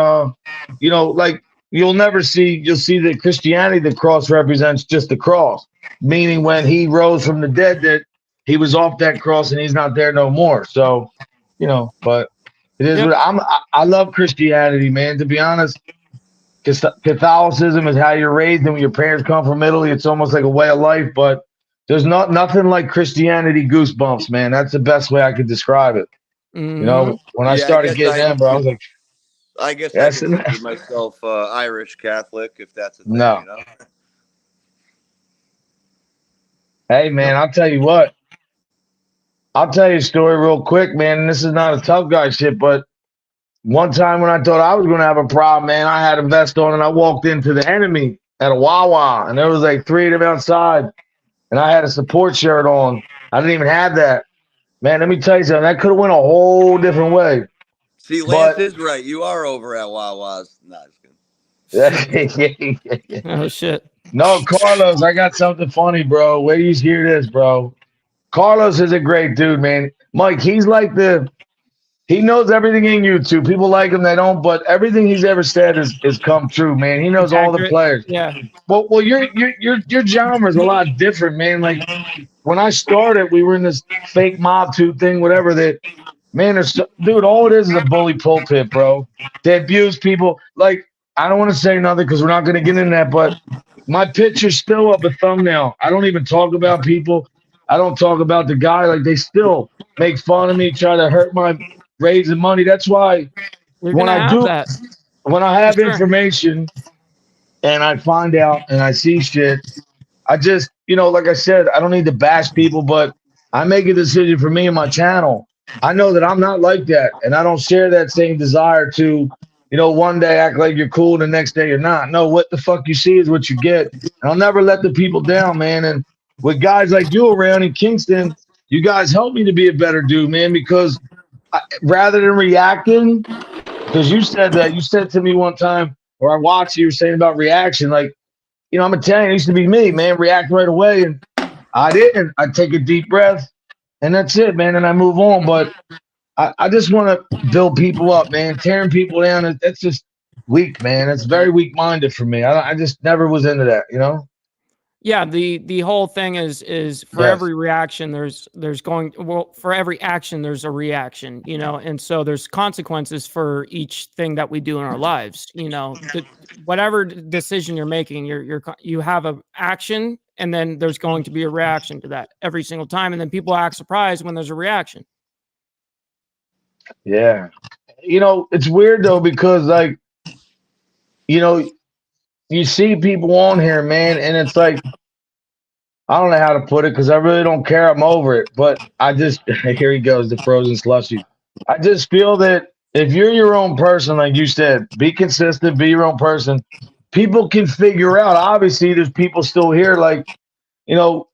like you'll see that Christianity, the cross represents just the cross, meaning when he rose from the dead, that he was off that cross and he's not there no more. So, but it is what I love Christianity, man. To be honest, Catholicism is how you're raised, and when your parents come from Italy, it's almost like a way of life. But there's nothing like Christianity goosebumps, man. That's the best way I could describe it.
Mm-hmm.
When I started getting them, bro, I was like,
I guess I consider myself Irish Catholic, if that's a thing.
No. Hey, man, I'll tell you what. I'll tell you a story real quick, man. And this is not a tough guy shit, but one time when I thought I was going to have a problem, man, I had a vest on and I walked into the enemy at a Wawa, and there was like 3 of them outside, and I had a support shirt on. I didn't even have that. Man, let me tell you something. That could have went a whole different way.
See, Lance is right. You are over at Wawa's. No, just
kidding.
Oh, shit.
No, Carlos, I got something funny, bro. Wait till you hear this, bro. Carlos is a great dude, man. Mike, he's like he knows everything in YouTube. People like him, they don't, but everything he's ever said is come true, man. He knows all the players.
Yeah.
Well, your genre is a lot different, man. Like when I started, we were in this fake mob tube thing, whatever that. Man, dude, all it is a bully pulpit, bro. They abuse people. Like, I don't want to say nothing because we're not going to get into that, but my picture's still up a thumbnail. I don't even talk about people. I don't talk about the guy. Like, they still make fun of me, try to hurt my raising money. That's why when I do, when I have information and I find out and I see shit, I just, like I said, I don't need to bash people, but I make a decision for me and my channel. I know that I'm not like that, and I don't share that same desire to, one day act like you're cool, the next day you're not. No, what the fuck you see is what you get. And I'll never let the people down, man. And with guys like you around in Kingston, you guys help me to be a better dude, man, because rather than reacting, because you said to me one time, or I watched you were saying about reaction, like, I'm Italian. It used to be me, man, react right away. And I didn't. I take a deep breath, and that's it, man. And I move on. But I just want to build people up, man. Tearing people down, that's just weak, man. It's very weak-minded for me. I just never was into that,
Yeah, the whole thing is for every reaction there's for every action there's a reaction, and so there's consequences for each thing that we do in our lives. Whatever decision you're making, you have a action, and then there's going to be a reaction to that every single time, and then people act surprised when there's a reaction.
Yeah, it's weird though, because like, you see people on here, man, and it's like, I don't know how to put it because I really don't care. I'm over it. But I just, here he goes, the frozen slushy. I just feel that if you're your own person, like you said, be consistent, be your own person. People can figure out. Obviously, there's people still here, like, and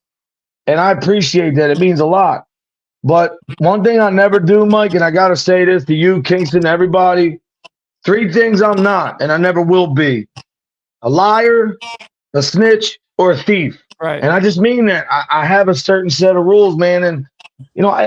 I appreciate that. It means a lot. But one thing I never do, Mike, and I got to say this to you, Kingston, everybody, 3 things I'm not, and I never will be: a liar, a snitch, or a thief.
Right.
And I just mean that. I have a certain set of rules, man. And,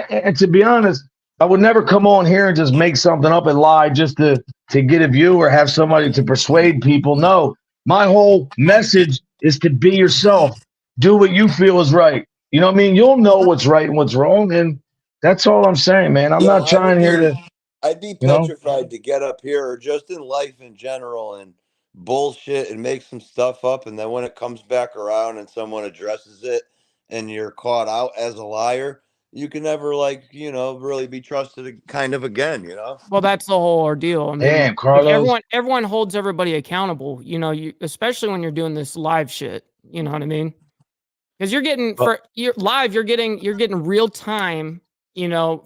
and to be honest, I would never come on here and just make something up and lie just to get a view or have somebody to persuade people. No, my whole message is to be yourself. Do what you feel is right. You know what I mean? You'll know what's right and what's wrong. And that's all I'm saying, man. I'm not trying here to.
I'd be petrified to get up here or just in life in general and bullshit and make some stuff up, and then when it comes back around and someone addresses it and you're caught out as a liar, you can never really be trusted kind of again,
Well, that's the whole ordeal. I mean,
damn, Carlos.
everyone holds everybody accountable, especially when you're doing this live shit, you know what I mean? Because you're getting you're getting real time,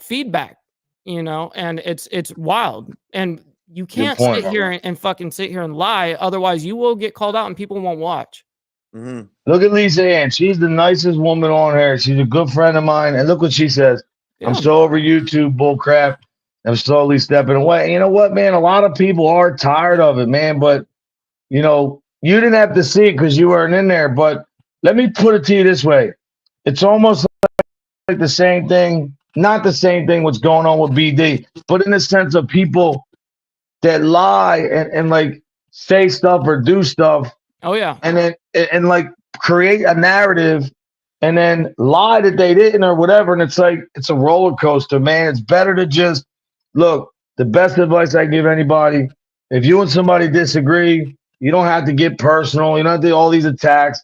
feedback, and it's wild. And you can't sit here and fucking sit here and lie. Otherwise, you will get called out and people won't watch.
Mm-hmm. Look at Lisa Ann. She's the nicest woman on here. She's a good friend of mine. And look what she says. Yeah. I'm so over YouTube bullcrap. I'm slowly stepping away. You know what, man? A lot of people are tired of it, man. But, you didn't have to see it because you weren't in there. But let me put it to you this way. It's almost like the same thing. Not the same thing what's going on with BD, but in the sense of people that lie and like say stuff or do stuff.
Oh yeah.
And then and like create a narrative and then lie that they didn't or whatever. And it's like, it's a roller coaster, man. It's better to just look. The best advice I can give anybody: if you and somebody disagree, you don't have to get personal. You don't have to do all these attacks.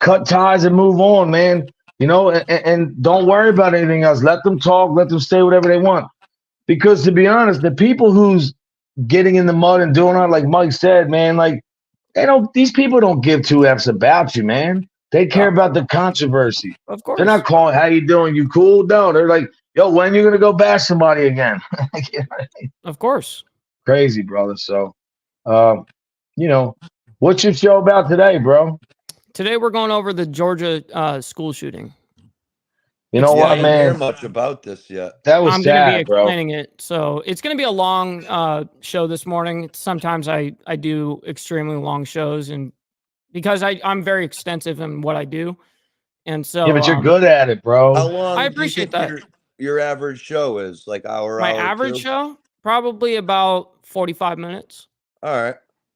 Cut ties and move on, man. And don't worry about anything else. Let them talk. Let them say whatever they want. Because to be honest, the people who's getting in the mud and doing it, like Mike said, man, like these people don't give 2 F's about you, man. They care about the controversy.
Of course.
They're not calling, how you doing? You cool? No, they're like, yo, when you gonna go bash somebody again?
Of course.
Crazy, brother. So, what's your show about today, bro?
Today we're going over the Georgia school shooting.
You know what, man?
I didn't hear much about this yet.
That was sad, bro.
I'm going to be explaining it. So it's going to be a long show this morning. Sometimes I do extremely long shows, and because I'm very extensive in what I do. And so,
yeah, but you're good at it, bro.
How long
I appreciate that.
Your average show is like hour.
My average show, probably about 45 minutes.
All right.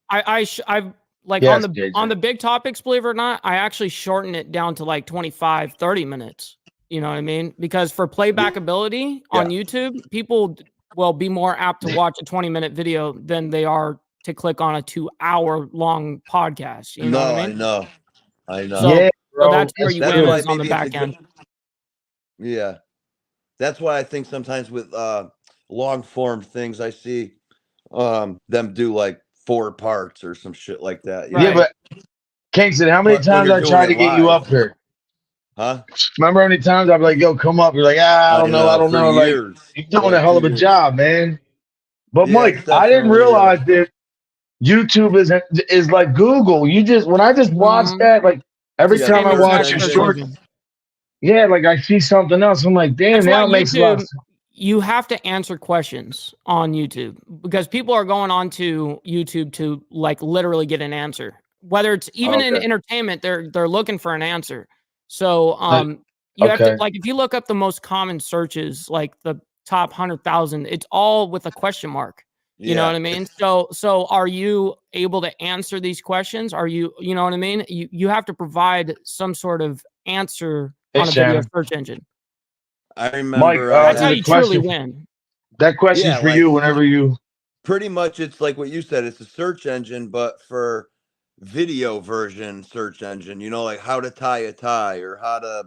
I've like on the big topics, believe it or not, I actually shorten it down to like 25, 30 minutes. You know what I mean? Because for playback ability on YouTube, people will be more apt to watch a 20-minute video than they are to click on a 2-hour-long podcast. You know what I mean?
I know.
So, yeah, so that's where you win is on the back end.
Yeah. That's why I think sometimes with long-form things, I see them do like 4 parts or some shit like that.
Yeah, but Kingston, how many times I tried to get you up here?
Huh?
Remember how many times I'd be like, yo, come up. You're like, I don't know. Like, you're doing a hell of a job, man. But Mike, I didn't realize that YouTube is like Google. When I just watch that, like every time I watch your short, like I see something else. I'm like, damn, now it makes a lot of sense.
You have to answer questions on YouTube because people are going on to YouTube to like literally get an answer. Whether it's even in entertainment, they're looking for an answer. So you have to, like, if you look up the most common searches, like the top 100,000, it's all with a question mark. You know what I mean? So are you able to answer these questions? Are you know what I mean? You have to provide some sort of answer on a video search engine.
I remember
Mike,
that's how you truly win.
That question's for you whenever you.
Pretty much, it's like what you said. It's a search engine, but for video version search engine. You know, like how to tie a tie or how to,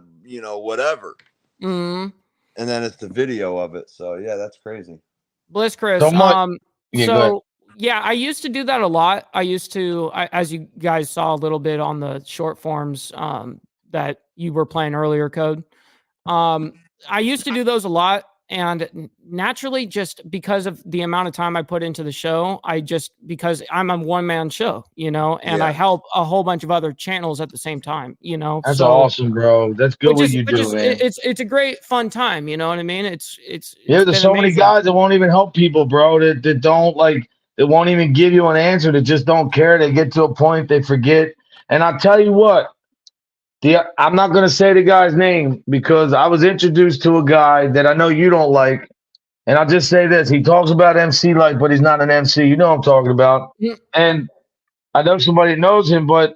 whatever.
Mm-hmm.
And then it's the video of it. So yeah, that's crazy.
Bliss Chris. I used to do that a lot. I used to, as you guys saw a little bit on the short forms that you were playing earlier, Code. I used to do those a lot. And naturally, just because of the amount of time I put into the show, because I'm a one-man show, and I help a whole bunch of other channels at the same time,
That's awesome, bro. That's good what you do, man.
It's a great fun time, you know what I mean? It's
there's so many guys that won't even help people, bro, that don't like, that won't even give you an answer, that just don't care. They get to a point, they forget. And I'll tell you what, I'm not going to say the guy's name because I was introduced to a guy that I know you don't like. And I'll just say this. He talks about MC like, but he's not an MC. You know what I'm talking about. Yeah. And I know somebody knows him, but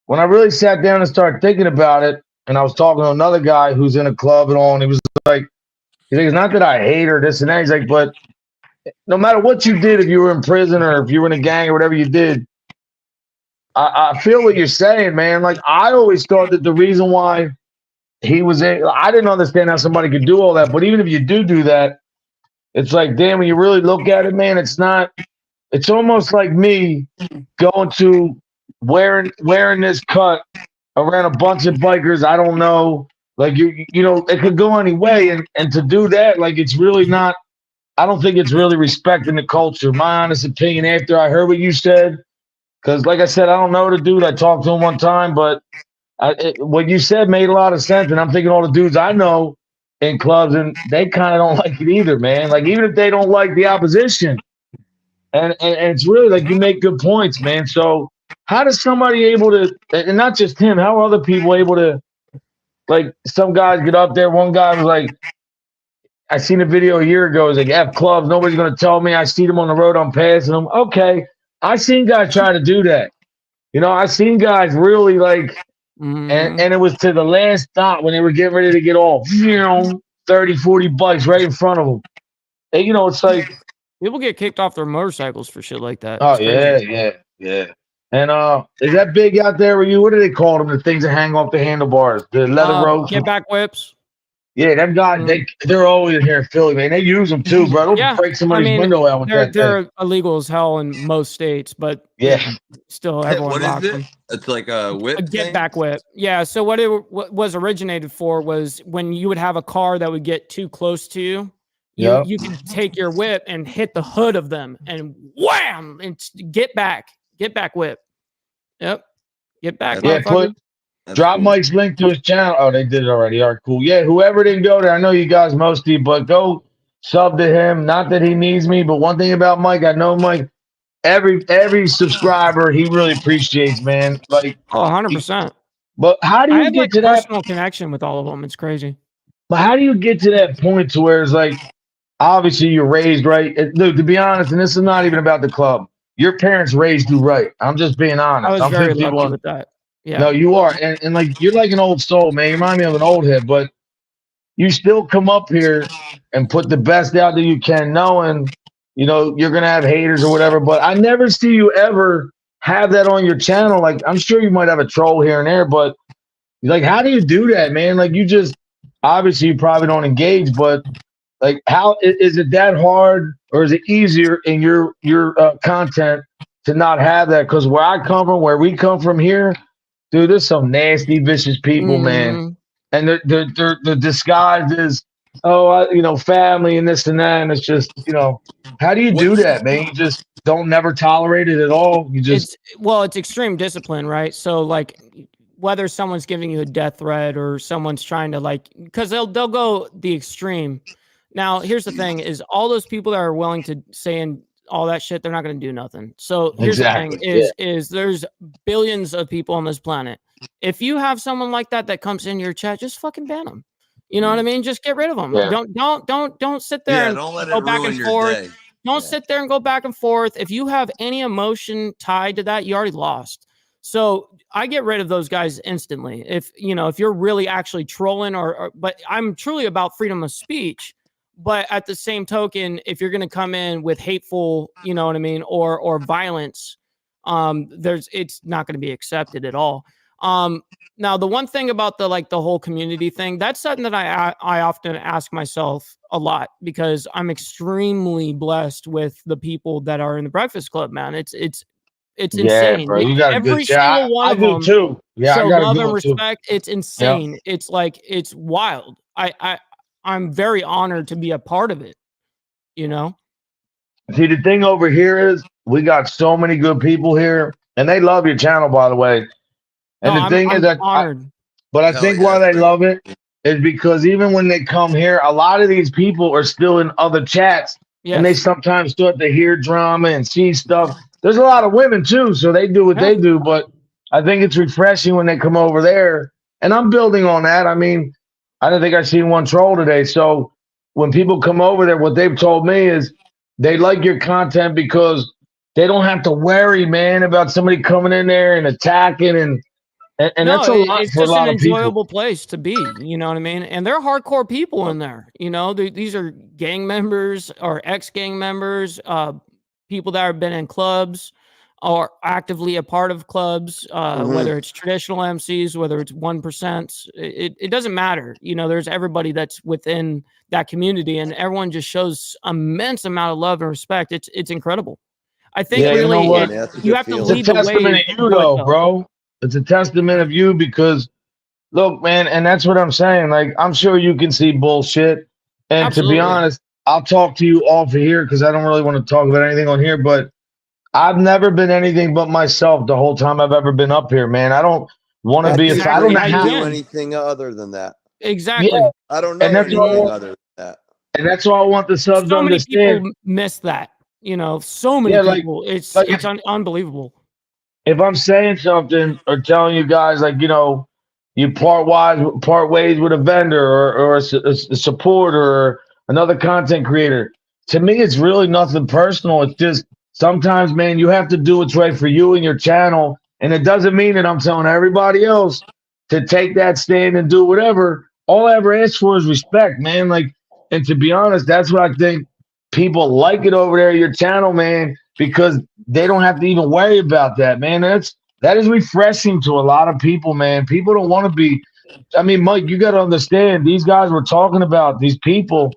when I really sat down and started thinking about it, and I was talking to another guy who's in a club and all, and he was like, it's not that I hate her, this and that. He's like, but no matter what you did, if you were in prison or if you were in a gang or whatever you did, I feel what you're saying, man. Like, I always thought that the reason why he was I didn't understand how somebody could do all that. But even if you do that, it's like, damn, when you really look at it, man, it's almost like me going to wearing this cut around a bunch of bikers I don't know. Like, it could go any way. And to do that, like, it's really not, I don't think it's really respecting the culture. My honest opinion, after I heard what you said, because, like I said, I don't know the dude. I talked to him one time, but what you said made a lot of sense. And I'm thinking all the dudes I know in clubs, and they kind of don't like it either, man. Like, even if they don't like the opposition. And it's really like you make good points, man. So how does somebody able to, and not just him, how are other people able to, like, some guys get up there. One guy was like, I seen a video a year ago. It was like, F clubs, nobody's going to tell me. I see them on the road, I'm passing them. Okay. I seen guys try to do that. I seen guys really like, and it was to the last stop when they were getting ready to get off, 30, 40 bikes right in front of them. And, it's like.
People get kicked off their motorcycles for shit like that.
Oh, yeah. And is that big out there where you, what do they call them? The things that hang off the handlebars, the leather ropes?
Get back whips.
Yeah, them guys, they're always in here in Philly, man. They use them too, bro. Don't break somebody's window out with that.
They're illegal as hell in most states, but still everyone rocks them.
It's like a whip.
A get back whip. Yeah. So what it was originated for was when you would have a car that would get too close to you. You could take your whip and hit the hood of them and wham, and get back whip. Yep. Get back.
Yeah, drop Mike's link to his channel. Oh, they did it already. All right, cool. Yeah, whoever didn't go there, I know you guys mostly, but go sub to him. Not that he needs me, but one thing about Mike, I know Mike, every subscriber he really appreciates, man. Like
100%.
But how do you get to that
personal connection with all of them? It's crazy.
But how do you get to that point to where it's like, obviously you're raised right? Look, to be honest, and this is not even about the club. Your parents raised you right. I'm just being honest.
I'm very lucky with that. Yeah.
No, you are. And like, you're like an old soul, man. You remind me of an old head, but you still come up here and put the best out that you can, knowing, you're going to have haters or whatever. But I never see you ever have that on your channel. Like, I'm sure you might have a troll here and there, but like, how do you do that, man? Like, you just, obviously you probably don't engage, but Like, how is it that hard, or is it easier in your content to not have that? Because where I come from, where we come from here, dude, there's some nasty, vicious people, man, and the disguise is, family and this and that, and it's just, how do you do that, man? You just don't never tolerate it at all. You just
it's extreme discipline, right? So like, whether someone's giving you a death threat or someone's trying to because they'll go the extreme. Now, here's the thing: is all those people that are willing to say and all that shit, they're not going to do nothing. So here's the thing: is there's billions of people on this planet. If you have someone like that comes in your chat, just fucking ban them. You know what I mean? Just get rid of them.
Yeah.
Don't sit there and
don't let it
go back
ruin
and
your
forth.
day.
Don't sit there and go back and forth. If you have any emotion tied to that, you already lost. So I get rid of those guys instantly. If you're really actually trolling but I'm truly about freedom of speech. But at the same token, if you're going to come in with hateful, you know what I mean, or violence, it's not going to be accepted at all. Now, the one thing about the whole community thing, that's something that I often ask myself a lot, because I'm extremely blessed with the people that are in the Breakfast Club, man. It's insane.
Bro, you got
Every
a good
single one
I
of
do
them
too. Yeah,
show
I got
love
a good
and
one too.
respect. It's insane.
Yeah.
It's wild. I'm very honored to be a part of it.
See, the thing over here is we got so many good people here, and they love your channel, by the way. And
No,
the thing is
I'm
that
honored.
I think why they love it is because even when they come here, a lot of these people are still in other chats, and they sometimes start to hear drama and see stuff. There's a lot of women too, so they do what they do. But I think it's refreshing when they come over there, and I'm building on that. I mean, I don't think I've seen one troll today. So when people come over there, what they've told me is they like your content because they don't have to worry, man, about somebody coming in there and attacking and
No,
that's a lot
it's
for a
just an
lot of people.
enjoyable place to be. You know what I mean? And they're hardcore people in there. These are gang members or ex-gang members, people that have been in clubs or actively a part of clubs, whether it's traditional MCs, whether it's 1%, it doesn't matter. There's everybody that's within that community, and everyone just shows immense amount of love and respect. It's incredible. I think really you have to lead the way.
It's a testament of you, though, bro. It's a testament of you because, look, man, and that's what I'm saying. Like, I'm sure you can see bullshit. And
Absolutely.
To be honest, I'll talk to you off of here because I don't really want to talk about anything on here. But I've never been anything but myself the whole time I've ever been up here, man. I don't want to be. I don't know how
to do anything other than that.
Exactly.
Yeah.
I don't know anything other than that.
And that's why I want the subs to understand.
So many people miss that. So many people. It's unbelievable.
If I'm saying something or telling you guys, you part ways with a vendor or a supporter or another content creator, to me, it's really nothing personal. It's just sometimes, man, you have to do what's right for you and your channel. And it doesn't mean that I'm telling everybody else to take that stand and do whatever. All I ever ask for is respect, man. And to be honest, that's what I think people like it over there, your channel, man, because they don't have to even worry about that, man. That is refreshing to a lot of people, man. People don't want to be. I mean, Mike, you got to understand. These guys we're talking about, these people,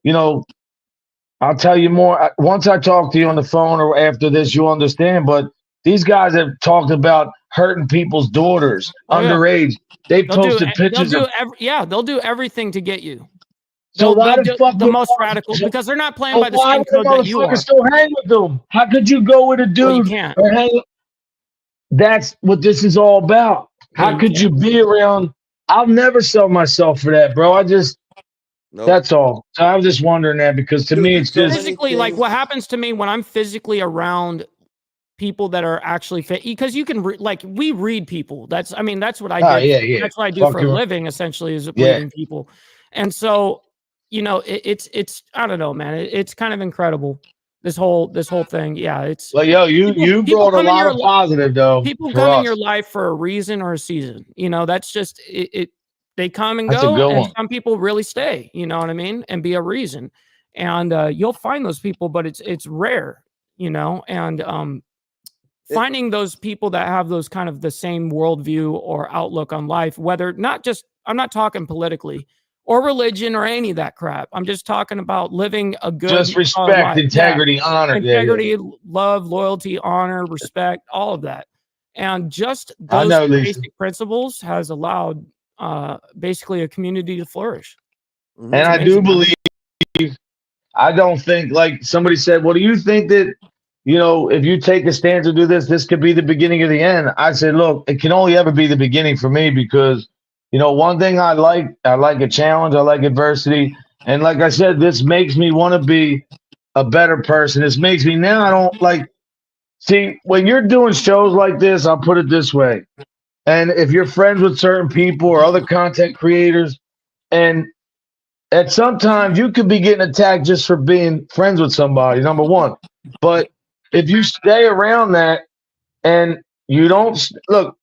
I'll tell you more. Once I talk to you on the phone or after this, you'll understand. But these guys have talked about hurting people's daughters, underage. They'll posted pictures.
They'll do everything to get you.
So why the fuck
the most radical, because they're not playing by the same code that you are.
Still hang with them? How could you go with a dude?
Well, you can't.
That's what this is all about. How could you be around? I'll never sell myself for that, bro. That's all. So I was just wondering that because to me, it's just
physically like what happens to me when I'm physically around people that are actually fit, because you can we read people. That's what I do.
Yeah.
That's what I do for a living, essentially, is reading people. And so, it's I don't know, man. It's kind of incredible. This whole thing. Yeah, it's
well, you brought a lot of positive though.
People come in your life for a reason or a season. That's just it. They come and go, and some people really stay. You know what I mean, and be a reason. And you'll find those people, but it's rare. And finding those people that have those kind of the same worldview or outlook on life, whether not just, I'm not talking politically, or religion or any of that crap. I'm just talking about living a good
just respect,
life.
integrity, honor,
integrity, love, loyalty, honor, respect, all of that. And just
I
those
know, Lisa.
basic principles has allowed basically a community to flourish.
And I do believe, I don't think, like somebody said, well, do you think that, you know, if you take a stance to do this, this could be the beginning of the end? I said, look, it can only ever be the beginning for me because, you know, one thing I like a challenge, I like adversity. And like I said, this makes me want to be a better person. This makes me now, I don't like, see, when you're doing shows like this, I'll put it this way. And if you're friends with certain people or other content creators, and at sometimes you could be getting attacked just for being friends with somebody, number one. But if you stay around that and you don't look,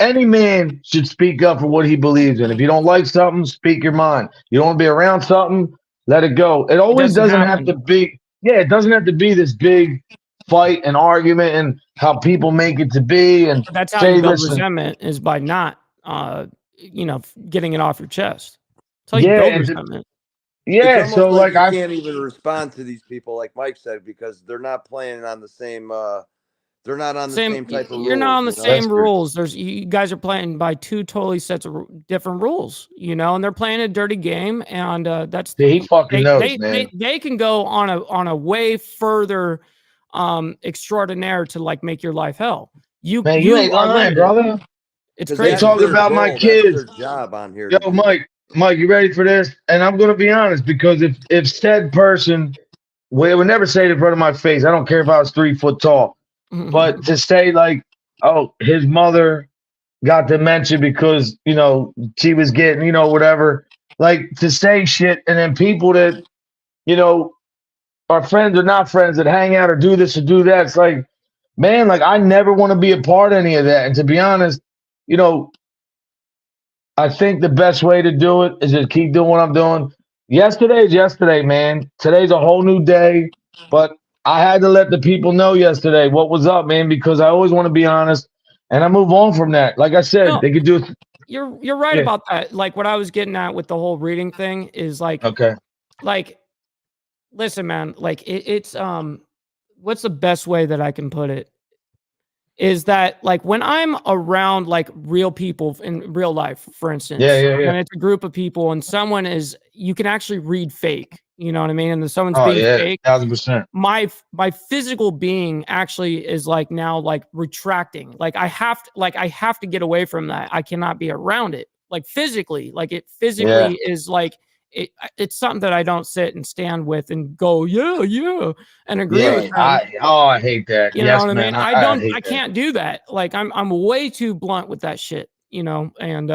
any man should speak up for what he believes in. If you don't like something, speak your mind. You don't want to be around something, let it go. It always doesn't have to be, it doesn't have to be this big fight and argument and how people make it to be. And
that's how you build resentment is by not, you know, getting it off your chest. That's how you build resentment.
Yeah, so like
I can't even respond to these people, like Mike said, because they're not playing on the same. They're not on the same type of rules.
You're not on the same rules. You guys are playing by two totally sets of different rules, you know, and they're playing a dirty game, and that's
he fucking knows, man.
They can go on a way further extraordinaire to like make your life hell. You
ain't lying, brother.
It's crazy.
They talk about my kids.
Their job on here.
Yo, Mike, you ready for this? And I'm gonna be honest, because if said person, we would never say it in front of my face. I don't care if I was 3 foot tall. But to say like, oh, his mother got dementia because, you know, she was getting, you know, whatever, like to say shit. And then people that, you know, are friends or not friends that hang out or do this or do that. It's like, man, like I never want to be a part of any of that. And to be honest, you know, I think the best way to do it is just keep doing what I'm doing. Yesterday's yesterday, man. Today's a whole new day. But I had to let the people know yesterday what was up, man, because I always want to be honest and I move on from that. Like I said, they could do.
You're right about that. Like what I was getting at with the whole reading thing is like, like, listen, man, like it's what's the best way that I can put it? Is that like when I'm around like real people in real life, for instance, and it's a group of people and someone is, you can actually read fake, you know what I mean? And someone's being fake.
1,000%.
My physical being actually is like now like retracting. Like I have to get away from that. I cannot be around it. Like physically, like it physically is like, it's something that I don't sit and stand with and go, and agree with them.
I hate that.
You know what I mean? I can't do that. Like I'm way too blunt with that shit, you know, and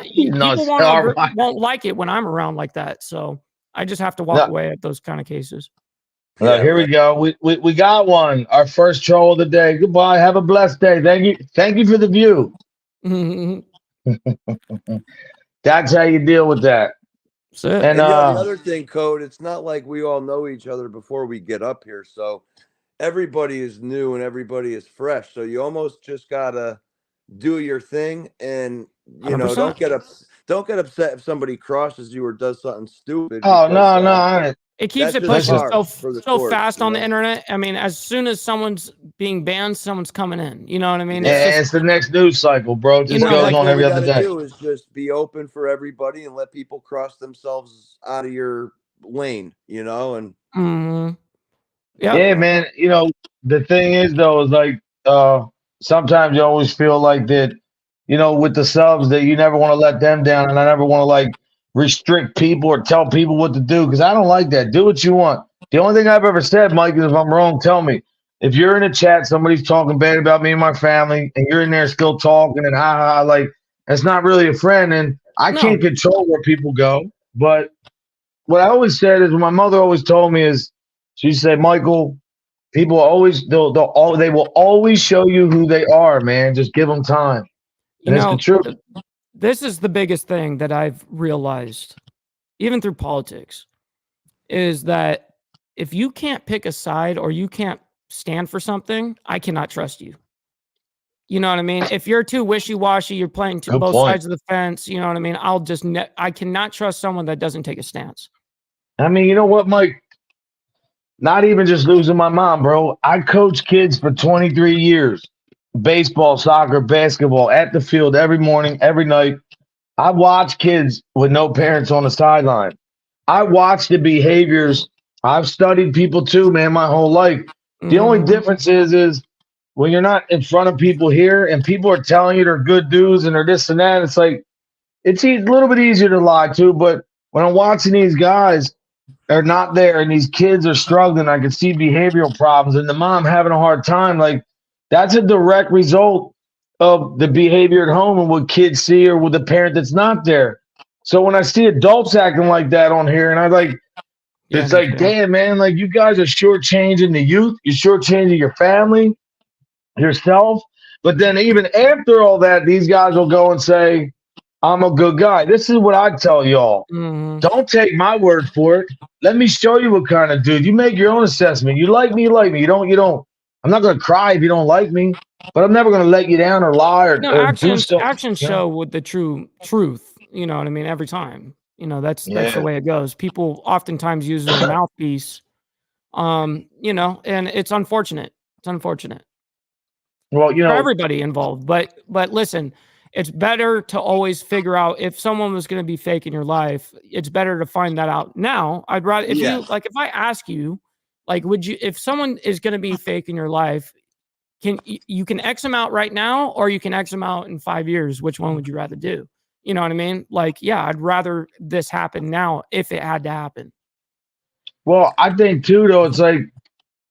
people won't like it when I'm around like that. So I just have to walk away at those kind of cases.
Here we go. We got one. Our first troll of the day. Goodbye. Have a blessed day. Thank you for the view. That's how you deal with that.
And the other thing, Code, it's not like we all know each other before we get up here. So everybody is new and everybody is fresh. So you almost just gotta do your thing, and you
100%.
know, don't get upset if somebody crosses you or does something stupid.
Oh no.
It keeps it pushing so fast on the internet. I mean, as soon as someone's being banned, someone's coming in. You know what I mean?
It's the next news cycle, bro. It just goes on every other day.
Do is just be open for everybody and let people cross themselves out of your lane. You know, and
yeah, man. You know, the thing is though, is like sometimes you always feel like that. You know, with the subs, that you never want to let them down, and I never want to like restrict people or tell people what to do, because I don't like that. Do what you want. The only thing I've ever said, Mike, is if I'm wrong, tell me. If you're in a chat, somebody's talking bad about me and my family, and you're in there still talking and like that's not really a friend. And I can't control where people go. But what I always said is, what my mother always told me is, she said, Michael, people always they will always show you who they are, man. Just give them time. And it's the truth.
This is the biggest thing that I've realized, even through politics, is that if you can't pick a side or you can't stand for something, I cannot trust you. You know what I mean? If you're too wishy-washy, you're playing both sides of the fence. You know what I mean? I cannot trust someone that doesn't take a stance.
I mean, you know what, Mike? Not even just losing my mom, bro. I coached kids for 23 years. Baseball, soccer, basketball, at the field every morning, every night. I watched kids with no parents on the sideline. I watched the behaviors. I've studied people too, man, my whole life. The only difference is when you're not in front of people here and people are telling you they're good dudes and they're this and that, it's like it's a little bit easier to lie to. But when I'm watching these guys, they're not there and these kids are struggling, I can see behavioral problems and the mom having a hard time. Like that's a direct result of the behavior at home and what kids see or with the parent that's not there. So when I see adults acting like that on here, and I like, it's like, damn, man, like you guys are shortchanging the youth, you're shortchanging your family, yourself. But then even after all that, these guys will go and say, I'm a good guy. This is what I tell y'all. Don't take my word for it. Let me show you what kind of dude. You make your own assessment. You like me, you like me. You don't. I'm not gonna cry if you don't like me, but I'm never gonna let you down or lie or do stuff.
Actions show with the truth. You know what I mean? Every time. You know, that's the way it goes. People oftentimes use their mouthpiece. You know, and it's unfortunate. It's unfortunate.
Well, you know,
for everybody involved. But listen, it's better to always figure out if someone was going to be fake in your life. It's better to find that out now. I'd rather if you like if I ask you, like, would you if someone is going to be fake in your life, you can X them out right now, or you can X them out in 5 years. Which one would you rather do? You know what I mean? Like, yeah, I'd rather this happen now if it had to happen.
Well, I think too, though, it's like,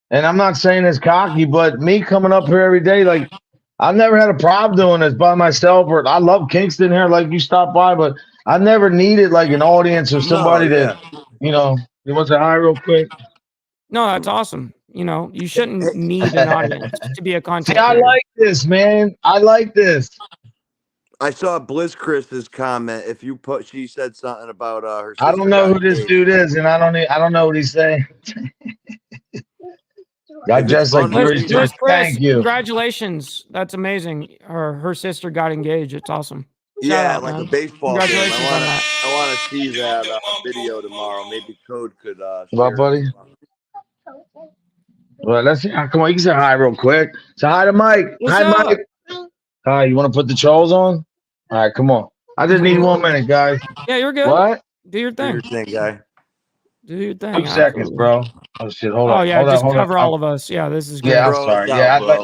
and I'm not saying it's cocky, but me coming up here every day, like, I've never had a problem doing this by myself. Or I love Kingston here, like you stopped by, but I never needed like an audience or somebody that, you know, you want to say hi real quick.
No, that's awesome. You know, you shouldn't need an audience to be a content.
See, I like this, man. I like this.
I saw Bliss Chris's comment. If you she said something about her sister.
I don't know who this dude is, and I don't know what he's saying. I just like
Bliss Chris,
thank you.
Congratulations. That's amazing. Her sister got engaged. It's awesome. Shout out,
like
man.
a baseball
Congratulations
game.
on that.
I want to see that video tomorrow. Maybe Code could
what, buddy? Well, let's see. Come on, you can say hi real quick. Say hi to Mike.
What's
hi,
up?
Mike. Hi, you want to put the trolls on? All right, come on. I just need 1 minute, guys.
Yeah, you're good.
What?
Do your thing.
Do your thing, guy.
Do your thing.
2 seconds, bro. Oh shit, hold on.
Oh yeah, just cover all of us. Yeah, this is great.
Yeah, I'm sorry. Yeah,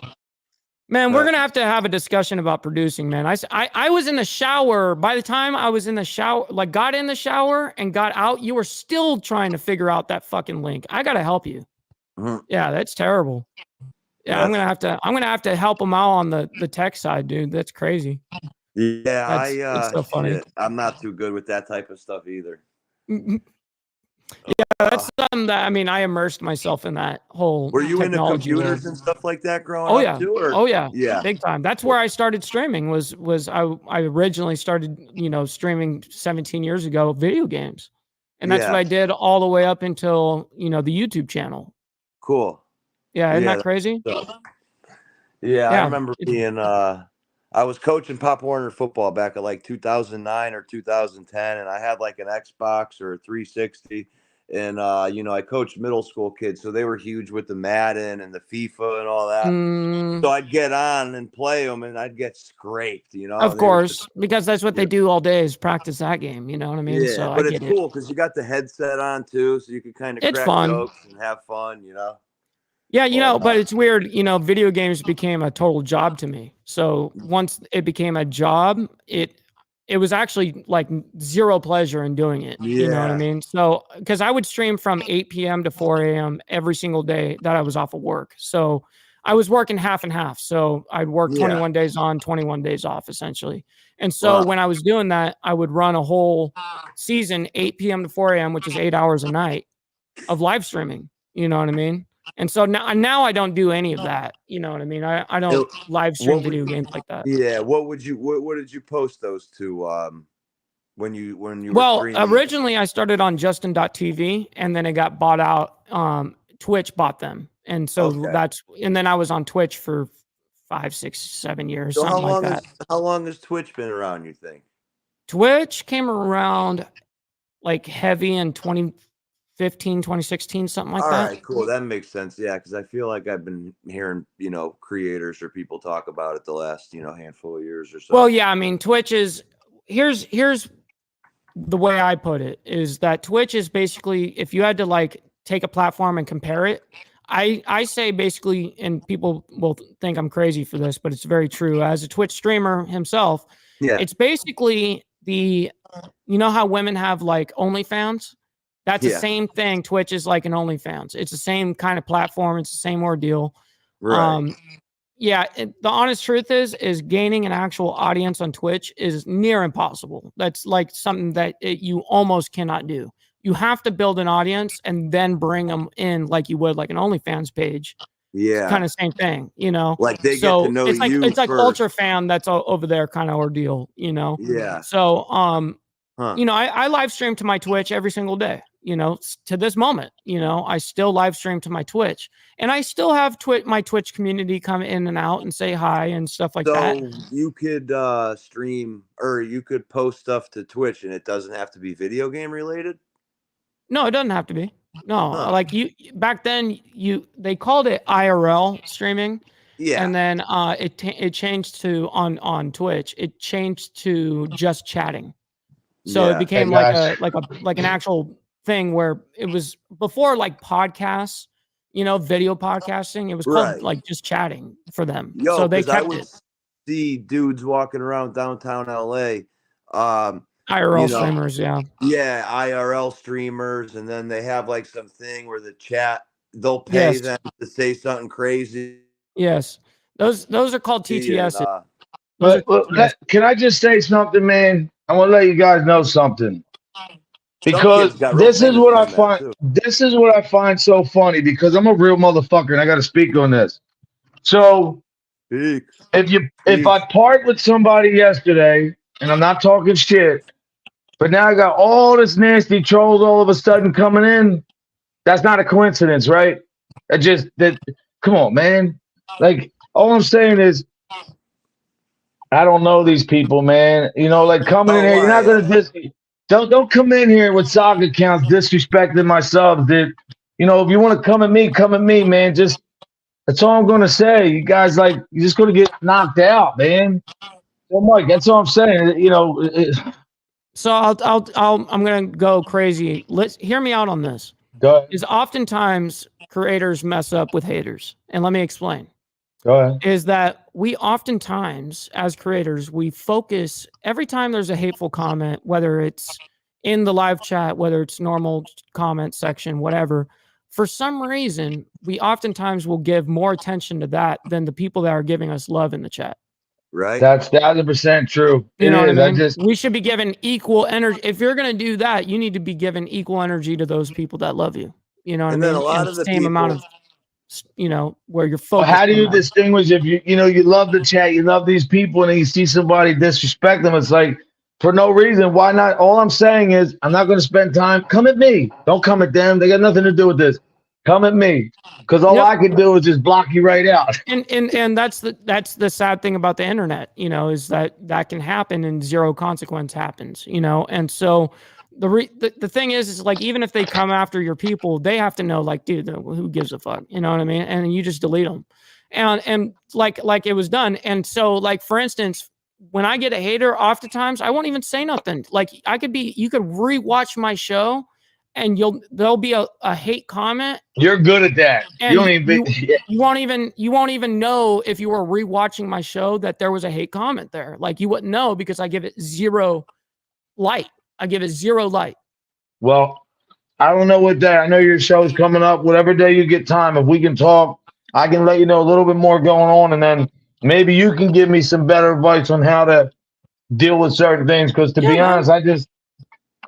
man, we're gonna have to have a discussion about producing, man. I was in the shower. By the time I was in the shower, like got in the shower and got out, you were still trying to figure out that fucking link. I gotta help you. Yeah, that's terrible. Yeah, I'm gonna have to help them out on the tech side, dude. That's crazy.
Yeah,
it's so funny.
Shit. I'm not too good with that type of stuff either.
Yeah, that's something that I immersed myself in that whole.
Were you into computers
world.
And stuff like that growing up too? Or?
Oh yeah,
yeah,
big time. That's where I started streaming. I originally started streaming 17 years ago video games, and that's what I did all the way up until the YouTube channel.
Cool.
Yeah, isn't that crazy?
Yeah, I remember being I was coaching Pop Warner football back at like 2009 or 2010, and I had like an Xbox or a 360, and I coached middle school kids, so they were huge with the Madden and the FIFA and all that. So I'd get on and play them, and I'd get scraped,
Of course, because that's what they do all day is practice that game. You know what I mean?
Yeah,
so
but it's cool because you got the headset on too, so you can kind of crack jokes and have fun,
Yeah, but it's weird. Video games became a total job to me. So once it became a job, it was actually like zero pleasure in doing it.
Yeah.
You know what I mean? So because I would stream from 8 p.m. to 4 a.m. every single day that I was off of work. So I was working half and half. So I'd work 21 days on, 21 days off, essentially. And so when I was doing that, I would run a whole season, 8 p.m. to 4 a.m., which is 8 hours a night of live streaming. You know what I mean? And so now I don't do any of that. You know what I mean? I don't live stream video games like that.
Yeah. What did you post those to when you were streaming?
Originally I started on Justin.tv and then it got bought out. Twitch bought them. And so and then I was on Twitch for 5, 6, 7 years,
So
something like that.
How long has Twitch been around, you think?
Twitch came around like heavy in 2015, 2016, something like
All
that.
right, cool. That makes sense. Yeah, because I feel like I've been hearing, creators or people talk about it the last, handful of years or so.
Well, yeah, I mean, Twitch is here's the way I put it is that Twitch is basically, if you had to like take a platform and compare it, I say basically, and people will think I'm crazy for this, but it's very true. As a Twitch streamer himself,
yeah,
it's basically you know how women have like OnlyFans? That's the same thing. Twitch is like an OnlyFans. It's the same kind of platform. It's the same ordeal.
right.
Yeah, the honest truth is gaining an actual audience on Twitch is near impossible. That's like something that you almost cannot do. You have to build an audience and then bring them in like you would like an OnlyFans page.
Yeah,
it's kind of same thing,
Like they
so
get to know
it's like
you
it's like
first.
Ultra Fan that's over there kind of ordeal,
Yeah.
So
Huh.
I live stream to my Twitch every single day, to this moment, I still live stream to my Twitch, and I still have my Twitch community come in and out and say hi and stuff like that.
So you could stream or you could post stuff to Twitch and it doesn't have to be video game related?
No, it doesn't have to be. No, like back then they called it IRL streaming.
Yeah.
And then it changed to on Twitch. It changed to just chatting. So it became like an actual thing where it was before like podcasts, video podcasting. It was called like just chatting for them.
Yo,
so they kept it.
See dudes walking around downtown LA.
IRL streamers, yeah.
Yeah, IRL streamers, and then they have like some thing where the chat they'll pay them to say something crazy.
Yes. Those are called TTS.
Can I just say something, man? I want to let you guys know something. Because this is what I find. This is what I find so funny. Because I'm a real motherfucker, and I got to speak on this. So, if I part with somebody yesterday, and I'm not talking shit, but now I got all this nasty trolls all of a sudden coming in, that's not a coincidence, right? Come on, man. Like, all I'm saying is, I don't know these people, man. Like coming in here, you're not gonna don't come in here with sock accounts disrespecting my subs. That if you want to come at me, man. That's all I'm gonna say. You guys you're just gonna get knocked out, man. So Mike, that's all I'm saying.
So I'm gonna go crazy. Let's hear me out on this.
Go ahead.
Is oftentimes creators mess up with haters, and let me explain.
Go ahead.
Is that we oftentimes, as creators, we focus every time there's a hateful comment, whether it's in the live chat, whether it's normal comment section, whatever. For some reason, we oftentimes will give more attention to that than the people that are giving us love in the chat.
Right.
That's 1,000% true.
You know what I mean? We should be given equal energy. If you're going to do that, you need to be given equal energy to those people that love you. You know what I mean?
And then a lot of the
same amount of, where you're focused.
How do you distinguish if you love the chat, you love these people, and then you see somebody disrespect them? It's like, for no reason. Why not? All I'm saying is, I'm not going to spend time. Come at me. Don't come at them. They got nothing to do with this. Come at me, because all I can do is just block you right out.
And that's the sad thing about the internet, is that can happen and zero consequence happens, and so the thing is like, even if they come after your people, they have to know, like, dude, who gives a fuck, you know what I mean? And you just delete them, and like it was done. And so, like, for instance, when I get a hater, oftentimes I won't even say nothing. Like, you could rewatch my show, and there'll be a hate comment.
You're good at that.
And you won't even know if you were rewatching my show that there was a hate comment there. Like, you wouldn't know, because I give it zero light.
Well, I don't know what day. I know your show's coming up. Whatever day you get time, if we can talk, I can let you know a little bit more going on, and then maybe you can give me some better advice on how to deal with certain things. Because to be honest,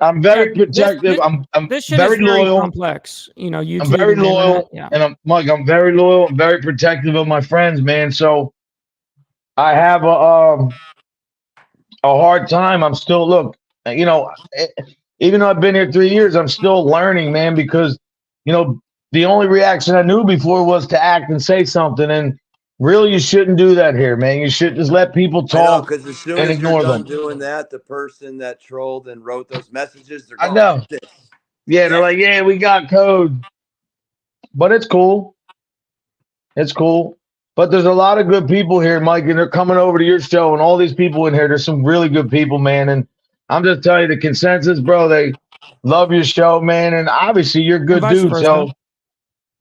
I'm very protective. I'm very loyal.
Complex, YouTube,
I'm very loyal, and I'm very loyal. I'm very protective of my friends, man. So I have a hard time. I'm still even though I've been here 3 years, I'm still learning, man. Because the only reaction I knew before was to act and say something, and Really, you shouldn't do that here, man. You should just let people
I know,
talk
because as soon
and
as you're
ignore
done
them.
doing that, the person that trolled and wrote those messages, they're
I
gone.
know. Yeah, they're like, yeah, we got code. But it's cool. It's cool. But there's a lot of good people here, Mike, and they're coming over to your show, and all these people in here, there's some really good people, man. And I'm just telling you, the consensus, bro, they love your show, man. And obviously, you're a good dude. So,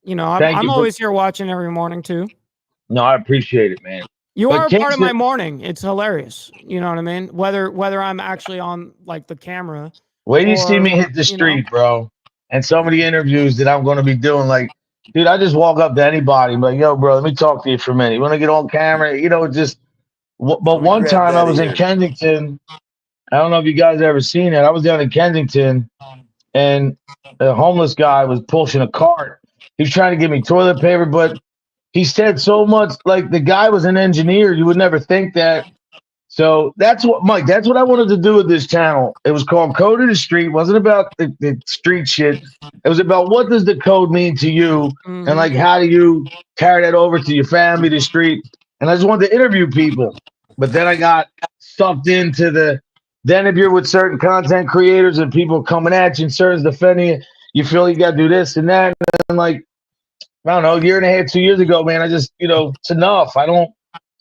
you know, I'm always here watching every morning, too.
No, I appreciate it, man.
You are part of my morning. It's hilarious. You know what I mean? Whether I'm actually on like the camera.
Wait till you see me hit the street, bro. And some of the interviews that I'm going to be doing, like, dude, I just walk up to anybody and be like, yo, bro, let me talk to you for a minute. You want to get on camera? You know, just. But one time I was in Kensington. I don't know if you guys ever seen it. I was down in Kensington, and a homeless guy was pushing a cart. He was trying to give me toilet paper, but he said so much. Like, the guy was an engineer. You would never think that. So that's what, Mike, that's what I wanted to do with this channel. It was called Code of the Street. It wasn't about the street shit. It was about what does the code mean to you, and like how do you carry that over to your family, the street. And I just wanted to interview people. But then I got sucked into then if you're with certain content creators and people coming at you and certain defending you, you feel you got to do this and that. And like, I don't know, a year and a half, 2 years ago, man, I just, it's enough. I don't.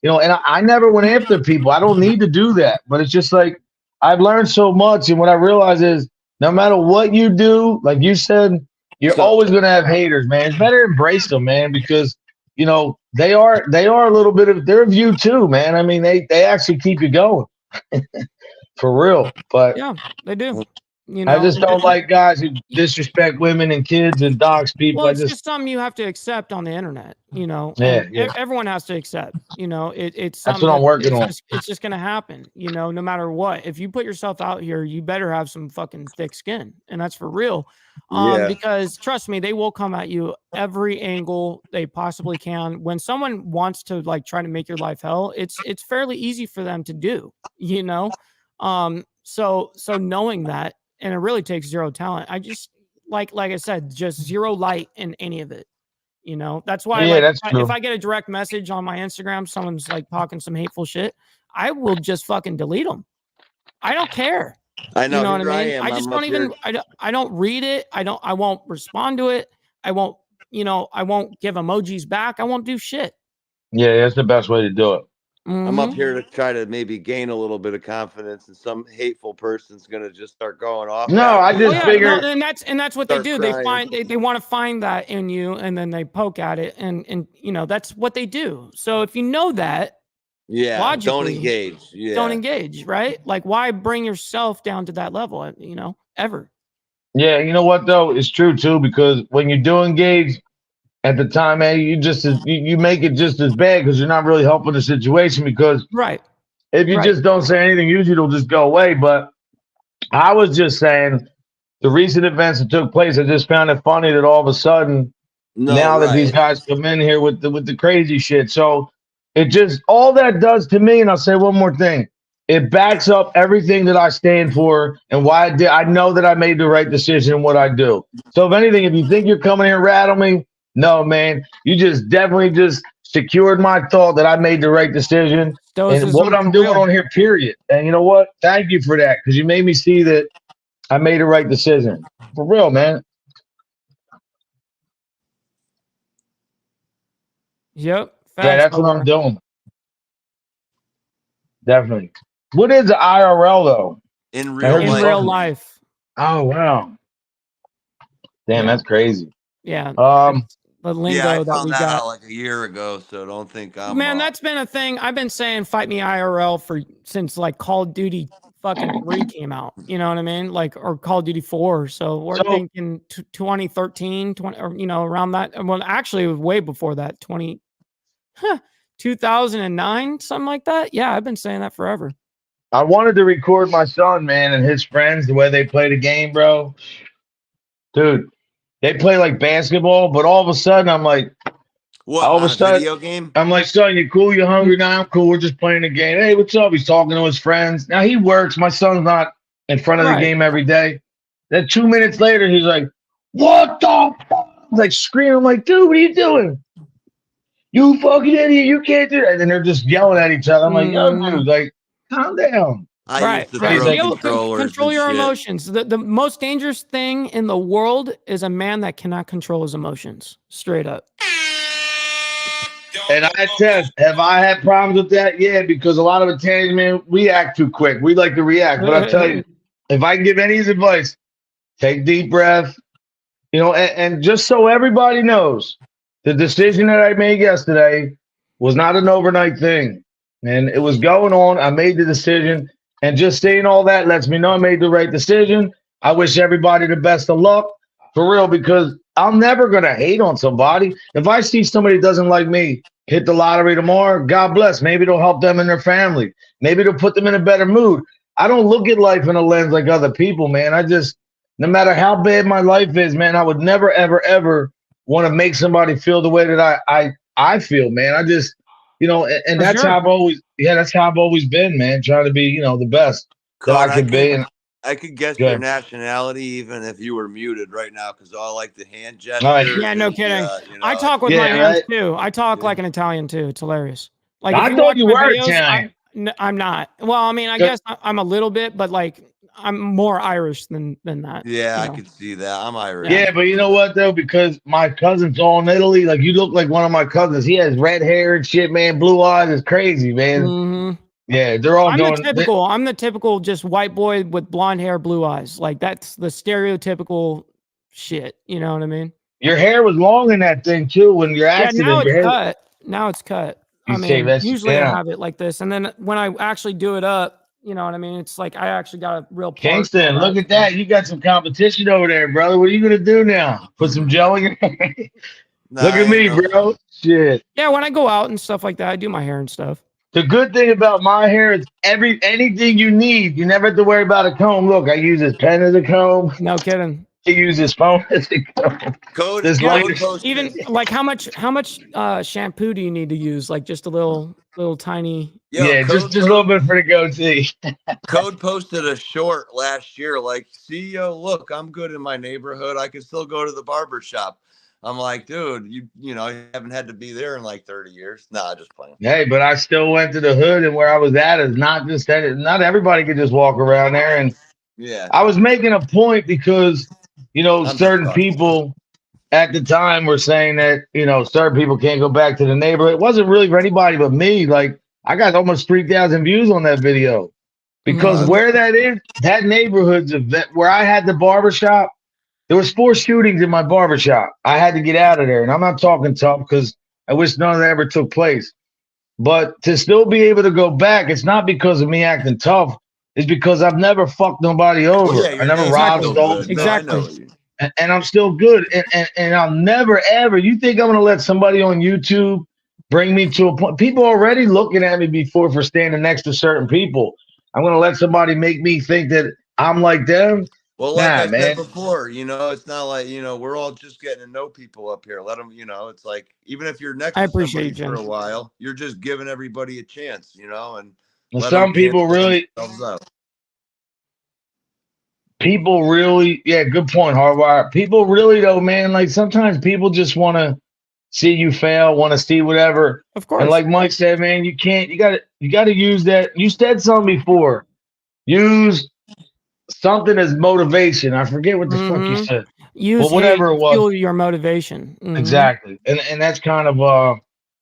And I never went after people. I don't need to do that. But it's just like I've learned so much. And what I realize is no matter what you do, like you said, you're always going to have haters, man. It's better to embrace them, man, because, they are a little bit of their view too, man. I mean, they actually keep you going for real. But
yeah, they do.
I just don't like guys who disrespect women and kids and dogs people.
Well, it's just something you have to accept on the internet,
Yeah.
Everyone has to accept, it's
that's what I'm working on.
It's just going to happen, no matter what. If you put yourself out here, you better have some fucking thick skin, and that's for real. Because trust me, they will come at you every angle they possibly can. When someone wants to like try to make your life hell, it's fairly easy for them to do, so knowing that. And it really takes zero talent. I just like I said, just zero light in any of it. That's why if I get a direct message on my Instagram, someone's like talking some hateful shit, I will just fucking delete them. I don't care.
I know.
You know what I mean? I just don't even. I don't read it. I won't respond to it. I won't. I won't give emojis back. I won't do shit.
Yeah, that's the best way to do it.
I'm up here to try to maybe gain a little bit of confidence, and some hateful person's gonna just start going off.
No, I just figured,
and that's what they do. They want to find that in you, and then they poke at it, and that's what they do. So if you know that,
don't engage.
Don't engage, right? Like, why bring yourself down to that level? Ever.
Yeah, you know what though? It's true too, because when you do engage. At the time, man, you make it just as bad because you're not really helping the situation. Because if you just don't say anything, usually it'll just go away. But I was just saying the recent events that took place. I just found it funny that all of a sudden that these guys come in here with the crazy shit. So it just all that does to me. And I'll say one more thing: it backs up everything that I stand for and why I did. I know that I made the right decision in what I do. So if anything, if you think you're coming here and rattle me. No, man, you just definitely just secured my thought that I made the right decision and what I'm doing on here, period. And you know what? Thank you for that because you made me see that I made the right decision. For real, man.
Yep.
Yeah, that's what I'm doing. Definitely. What is the IRL, though?
In real
life.
Oh, wow. Damn, that's crazy.
Yeah. The lingo
I
that
found
we
that
got
out like a year ago, so don't think I'm.
Man, that's been a thing. I've been saying "fight me IRL" since like Call of Duty fucking 3 came out. You know what I mean? Like, or Call of Duty 4. So we're thinking 2013, 20, or around that. Well, actually, it was way before that. 2009, something like that. Yeah, I've been saying that forever.
I wanted to record my son, man, and his friends the way they play the game, bro. Dude. They play like basketball, but all of a sudden I'm like,
video game?
I'm like, son, you cool? You hungry? Now I'm cool. We're just playing a game. Hey, what's up? He's talking to his friends. Now he works. My son's not in front of the game every day. Then 2 minutes later, he's like, what the fuck? Like screaming. I'm like, dude, what are you doing? you fucking idiot, you can't do that. And then they're just yelling at each other. I'm like, yo,
Mm.
dude, like, calm down.
I
Right,
used to
right.
throw
Be able to
controllers
control
and
your
shit.
emotions. The most dangerous thing in the world is a man that cannot control his emotions. Straight up.
And I test, have I had problems with that? Yeah, because a lot of Italians, man, we act too quick. We like to react. But I tell you, if I can give any advice, take deep breath, you know, and just so everybody knows, the decision that I made yesterday was not an overnight thing. And it was going on. I made the decision. And just saying all that lets me know I made the right decision. I wish everybody the best of luck for real, because I'm never going to hate on somebody. If I see somebody that doesn't like me hit the lottery tomorrow, God bless. Maybe it'll help them and their family. Maybe it'll put them in a better mood. I don't look at life in a lens like other people, man. I just, no matter how bad my life is, man, I would never, ever, ever want to make somebody feel the way that I feel, man. I just, you know, and that's how I've always, that's how I've always been, man. Trying to be, you know, the best that I could be. And
I could guess your nationality even if you were muted right now, because I like the hand gestures.
Yeah, no kidding.
You know,
I talk with my hands too. I talk like an Italian too. It's hilarious. Like
I thought you were Italian.
I'm not. Well, I mean, I guess I'm a little bit, but like I'm more Irish than that.
Yeah, I could see that. I'm Irish.
Yeah, but you know what though? Because my cousin's all in Italy. Like, you look like one of my cousins. He has red hair and shit, man. Blue eyes. It's crazy, man.
Mm-hmm.
Yeah, they're all going.
I'm the typical just white boy with blonde hair, blue eyes. Like, that's the stereotypical shit. You know what I mean?
Your hair was long in that thing too when you're accident.
Yeah, now it's cut. Now it's cut.
You
I mean, usually I have it like this, and then when I actually do it up, you know what I mean? It's like I actually got a real
Kingston, look at that. You got some competition over there, brother. What are you gonna do now? Put some gel in your hair? Look at me, bro. Shit.
Yeah, when I go out and stuff like that, I do my hair and stuff.
The good thing about my hair is anything you need, you never have to worry about a comb. Look, I use this pen as a comb.
No kidding.
I use this phone as a comb.
Even like how much shampoo do you need to use? Like just a little tiny.
Yeah, just a little bit for the goatee.
Code posted a short last year, like, see, yo, look, I'm good in my neighborhood. I can still go to the barber shop. I'm like, dude, you know, you haven't had to be there in like 30 years. Nah, just playing.
Hey, but I still went to the hood, and where I was at is not just that. Not everybody could just walk around there. And
yeah,
I was making a point because, you know, certain people at the time were saying that, you know, certain people can't go back to the neighborhood. It wasn't really for anybody but me. Like, I got almost 3,000 views on that video because where that is, that neighborhood's where I had the barbershop. There was 4 shootings in my barbershop. I had to get out of there. And I'm not talking tough because I wish none of that ever took place. But to still be able to go back, it's not because of me acting tough. It's because I've never fucked nobody over.
Well, yeah,
I never robbed them.
Exactly.
And I'm still good. And I'll never, ever. You think I'm going to let somebody on YouTube bring me to a point? People already looking at me before for standing next to certain people. I'm going to let somebody make me think that I'm like them?
Well, like I said before, you know, it's not like, you know, we're all just getting to know people up here. Let them, you know, it's like, even if you're next to somebody for a while, you're just giving everybody a chance, you know, and
some people really, yeah, good point, Hardwire. People really, though, man, like sometimes people just want to see you fail, want to see whatever.
Of course.
And like Mike said, man, you got to use that. You said something before. Use something as motivation. I forget what the fuck you said.
Use
whatever it was.
Fuel your motivation.
Exactly. And that's kind of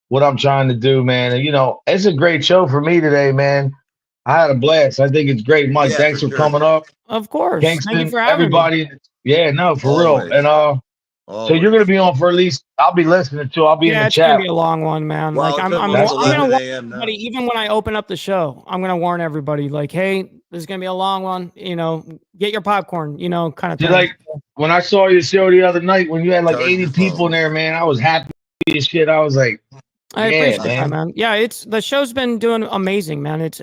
what I'm trying to do, man. And you know, it's a great show for me today, man. I had a blast. I think it's great, Mike. Thanks for coming up.
Of course.
Kingston,
thank you for having
everybody.
me.
Yeah, no, for real. And so you're gonna be on for at least, I'll be listening to. I'll be in the chat.
It's gonna be a long one, man.
Well,
like I'm gonna warn everybody, even when I open up the show, I'm gonna warn everybody, like, hey, this is gonna be a long one. You know, get your popcorn. You know, kind of thing.
Like when I saw your show the other night, when you had like 80 people in there, man, I was happy as shit. I was like,
I appreciate that, man. Yeah, it's the show's been doing amazing, man. It's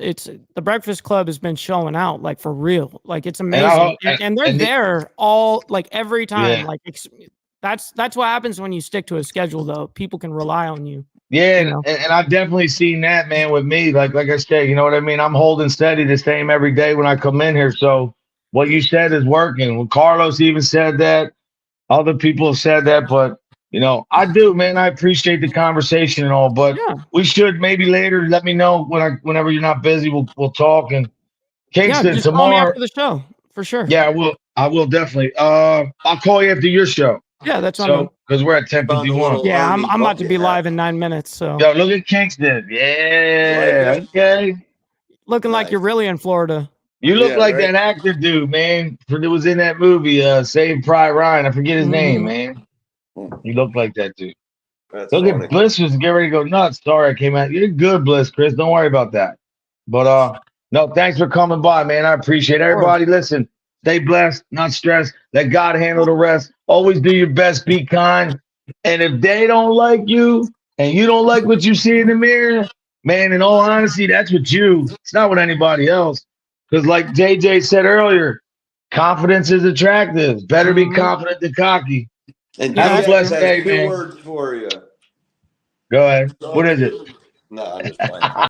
the Breakfast Club has been showing out, like, for real. Like, it's amazing, and they're there all, like, every time. Like, that's what happens when you stick to a schedule, though. People can rely on you.
Yeah,
you know?
and I've definitely seen that, man, with me. Like I said, you know what I mean? I'm holding steady the same every day when I come in here. So what you said is working. When Carlos even said that, other people have said that, but You know, I do, man. I appreciate the conversation and all, but we should maybe later. Let me know whenever you're not busy. We'll talk. And Kingston
just
tomorrow.
call me after the show for sure.
Yeah, I will definitely. I'll call you after your show.
Yeah, that's
so because we're at 10:51.
Yeah, I'm about to be live in 9 minutes. So
yo, look at Kingston. Yeah, okay.
Looking like you're really in Florida.
You look like that actor dude, man. That was in that movie, Save Private Ryan. I forget his name, man. You look like that dude.
That's
look
funny.
at Bliss was getting ready to go nuts. Sorry, I came out. You're good, Bliss, Chris. Don't worry about that. But no, thanks for coming by, man. I appreciate it. Everybody. Listen, stay blessed, not stressed. Let God handle the rest. Always do your best. Be kind. And if they don't like you and you don't like what you see in the mirror, man, in all honesty, that's what you. It's not with anybody else. Because like JJ said earlier, confidence is attractive. Better be confident than cocky.
And
have a blessed day,
two
man.
words for you.
Go ahead. What is it?
No, I'm just playing.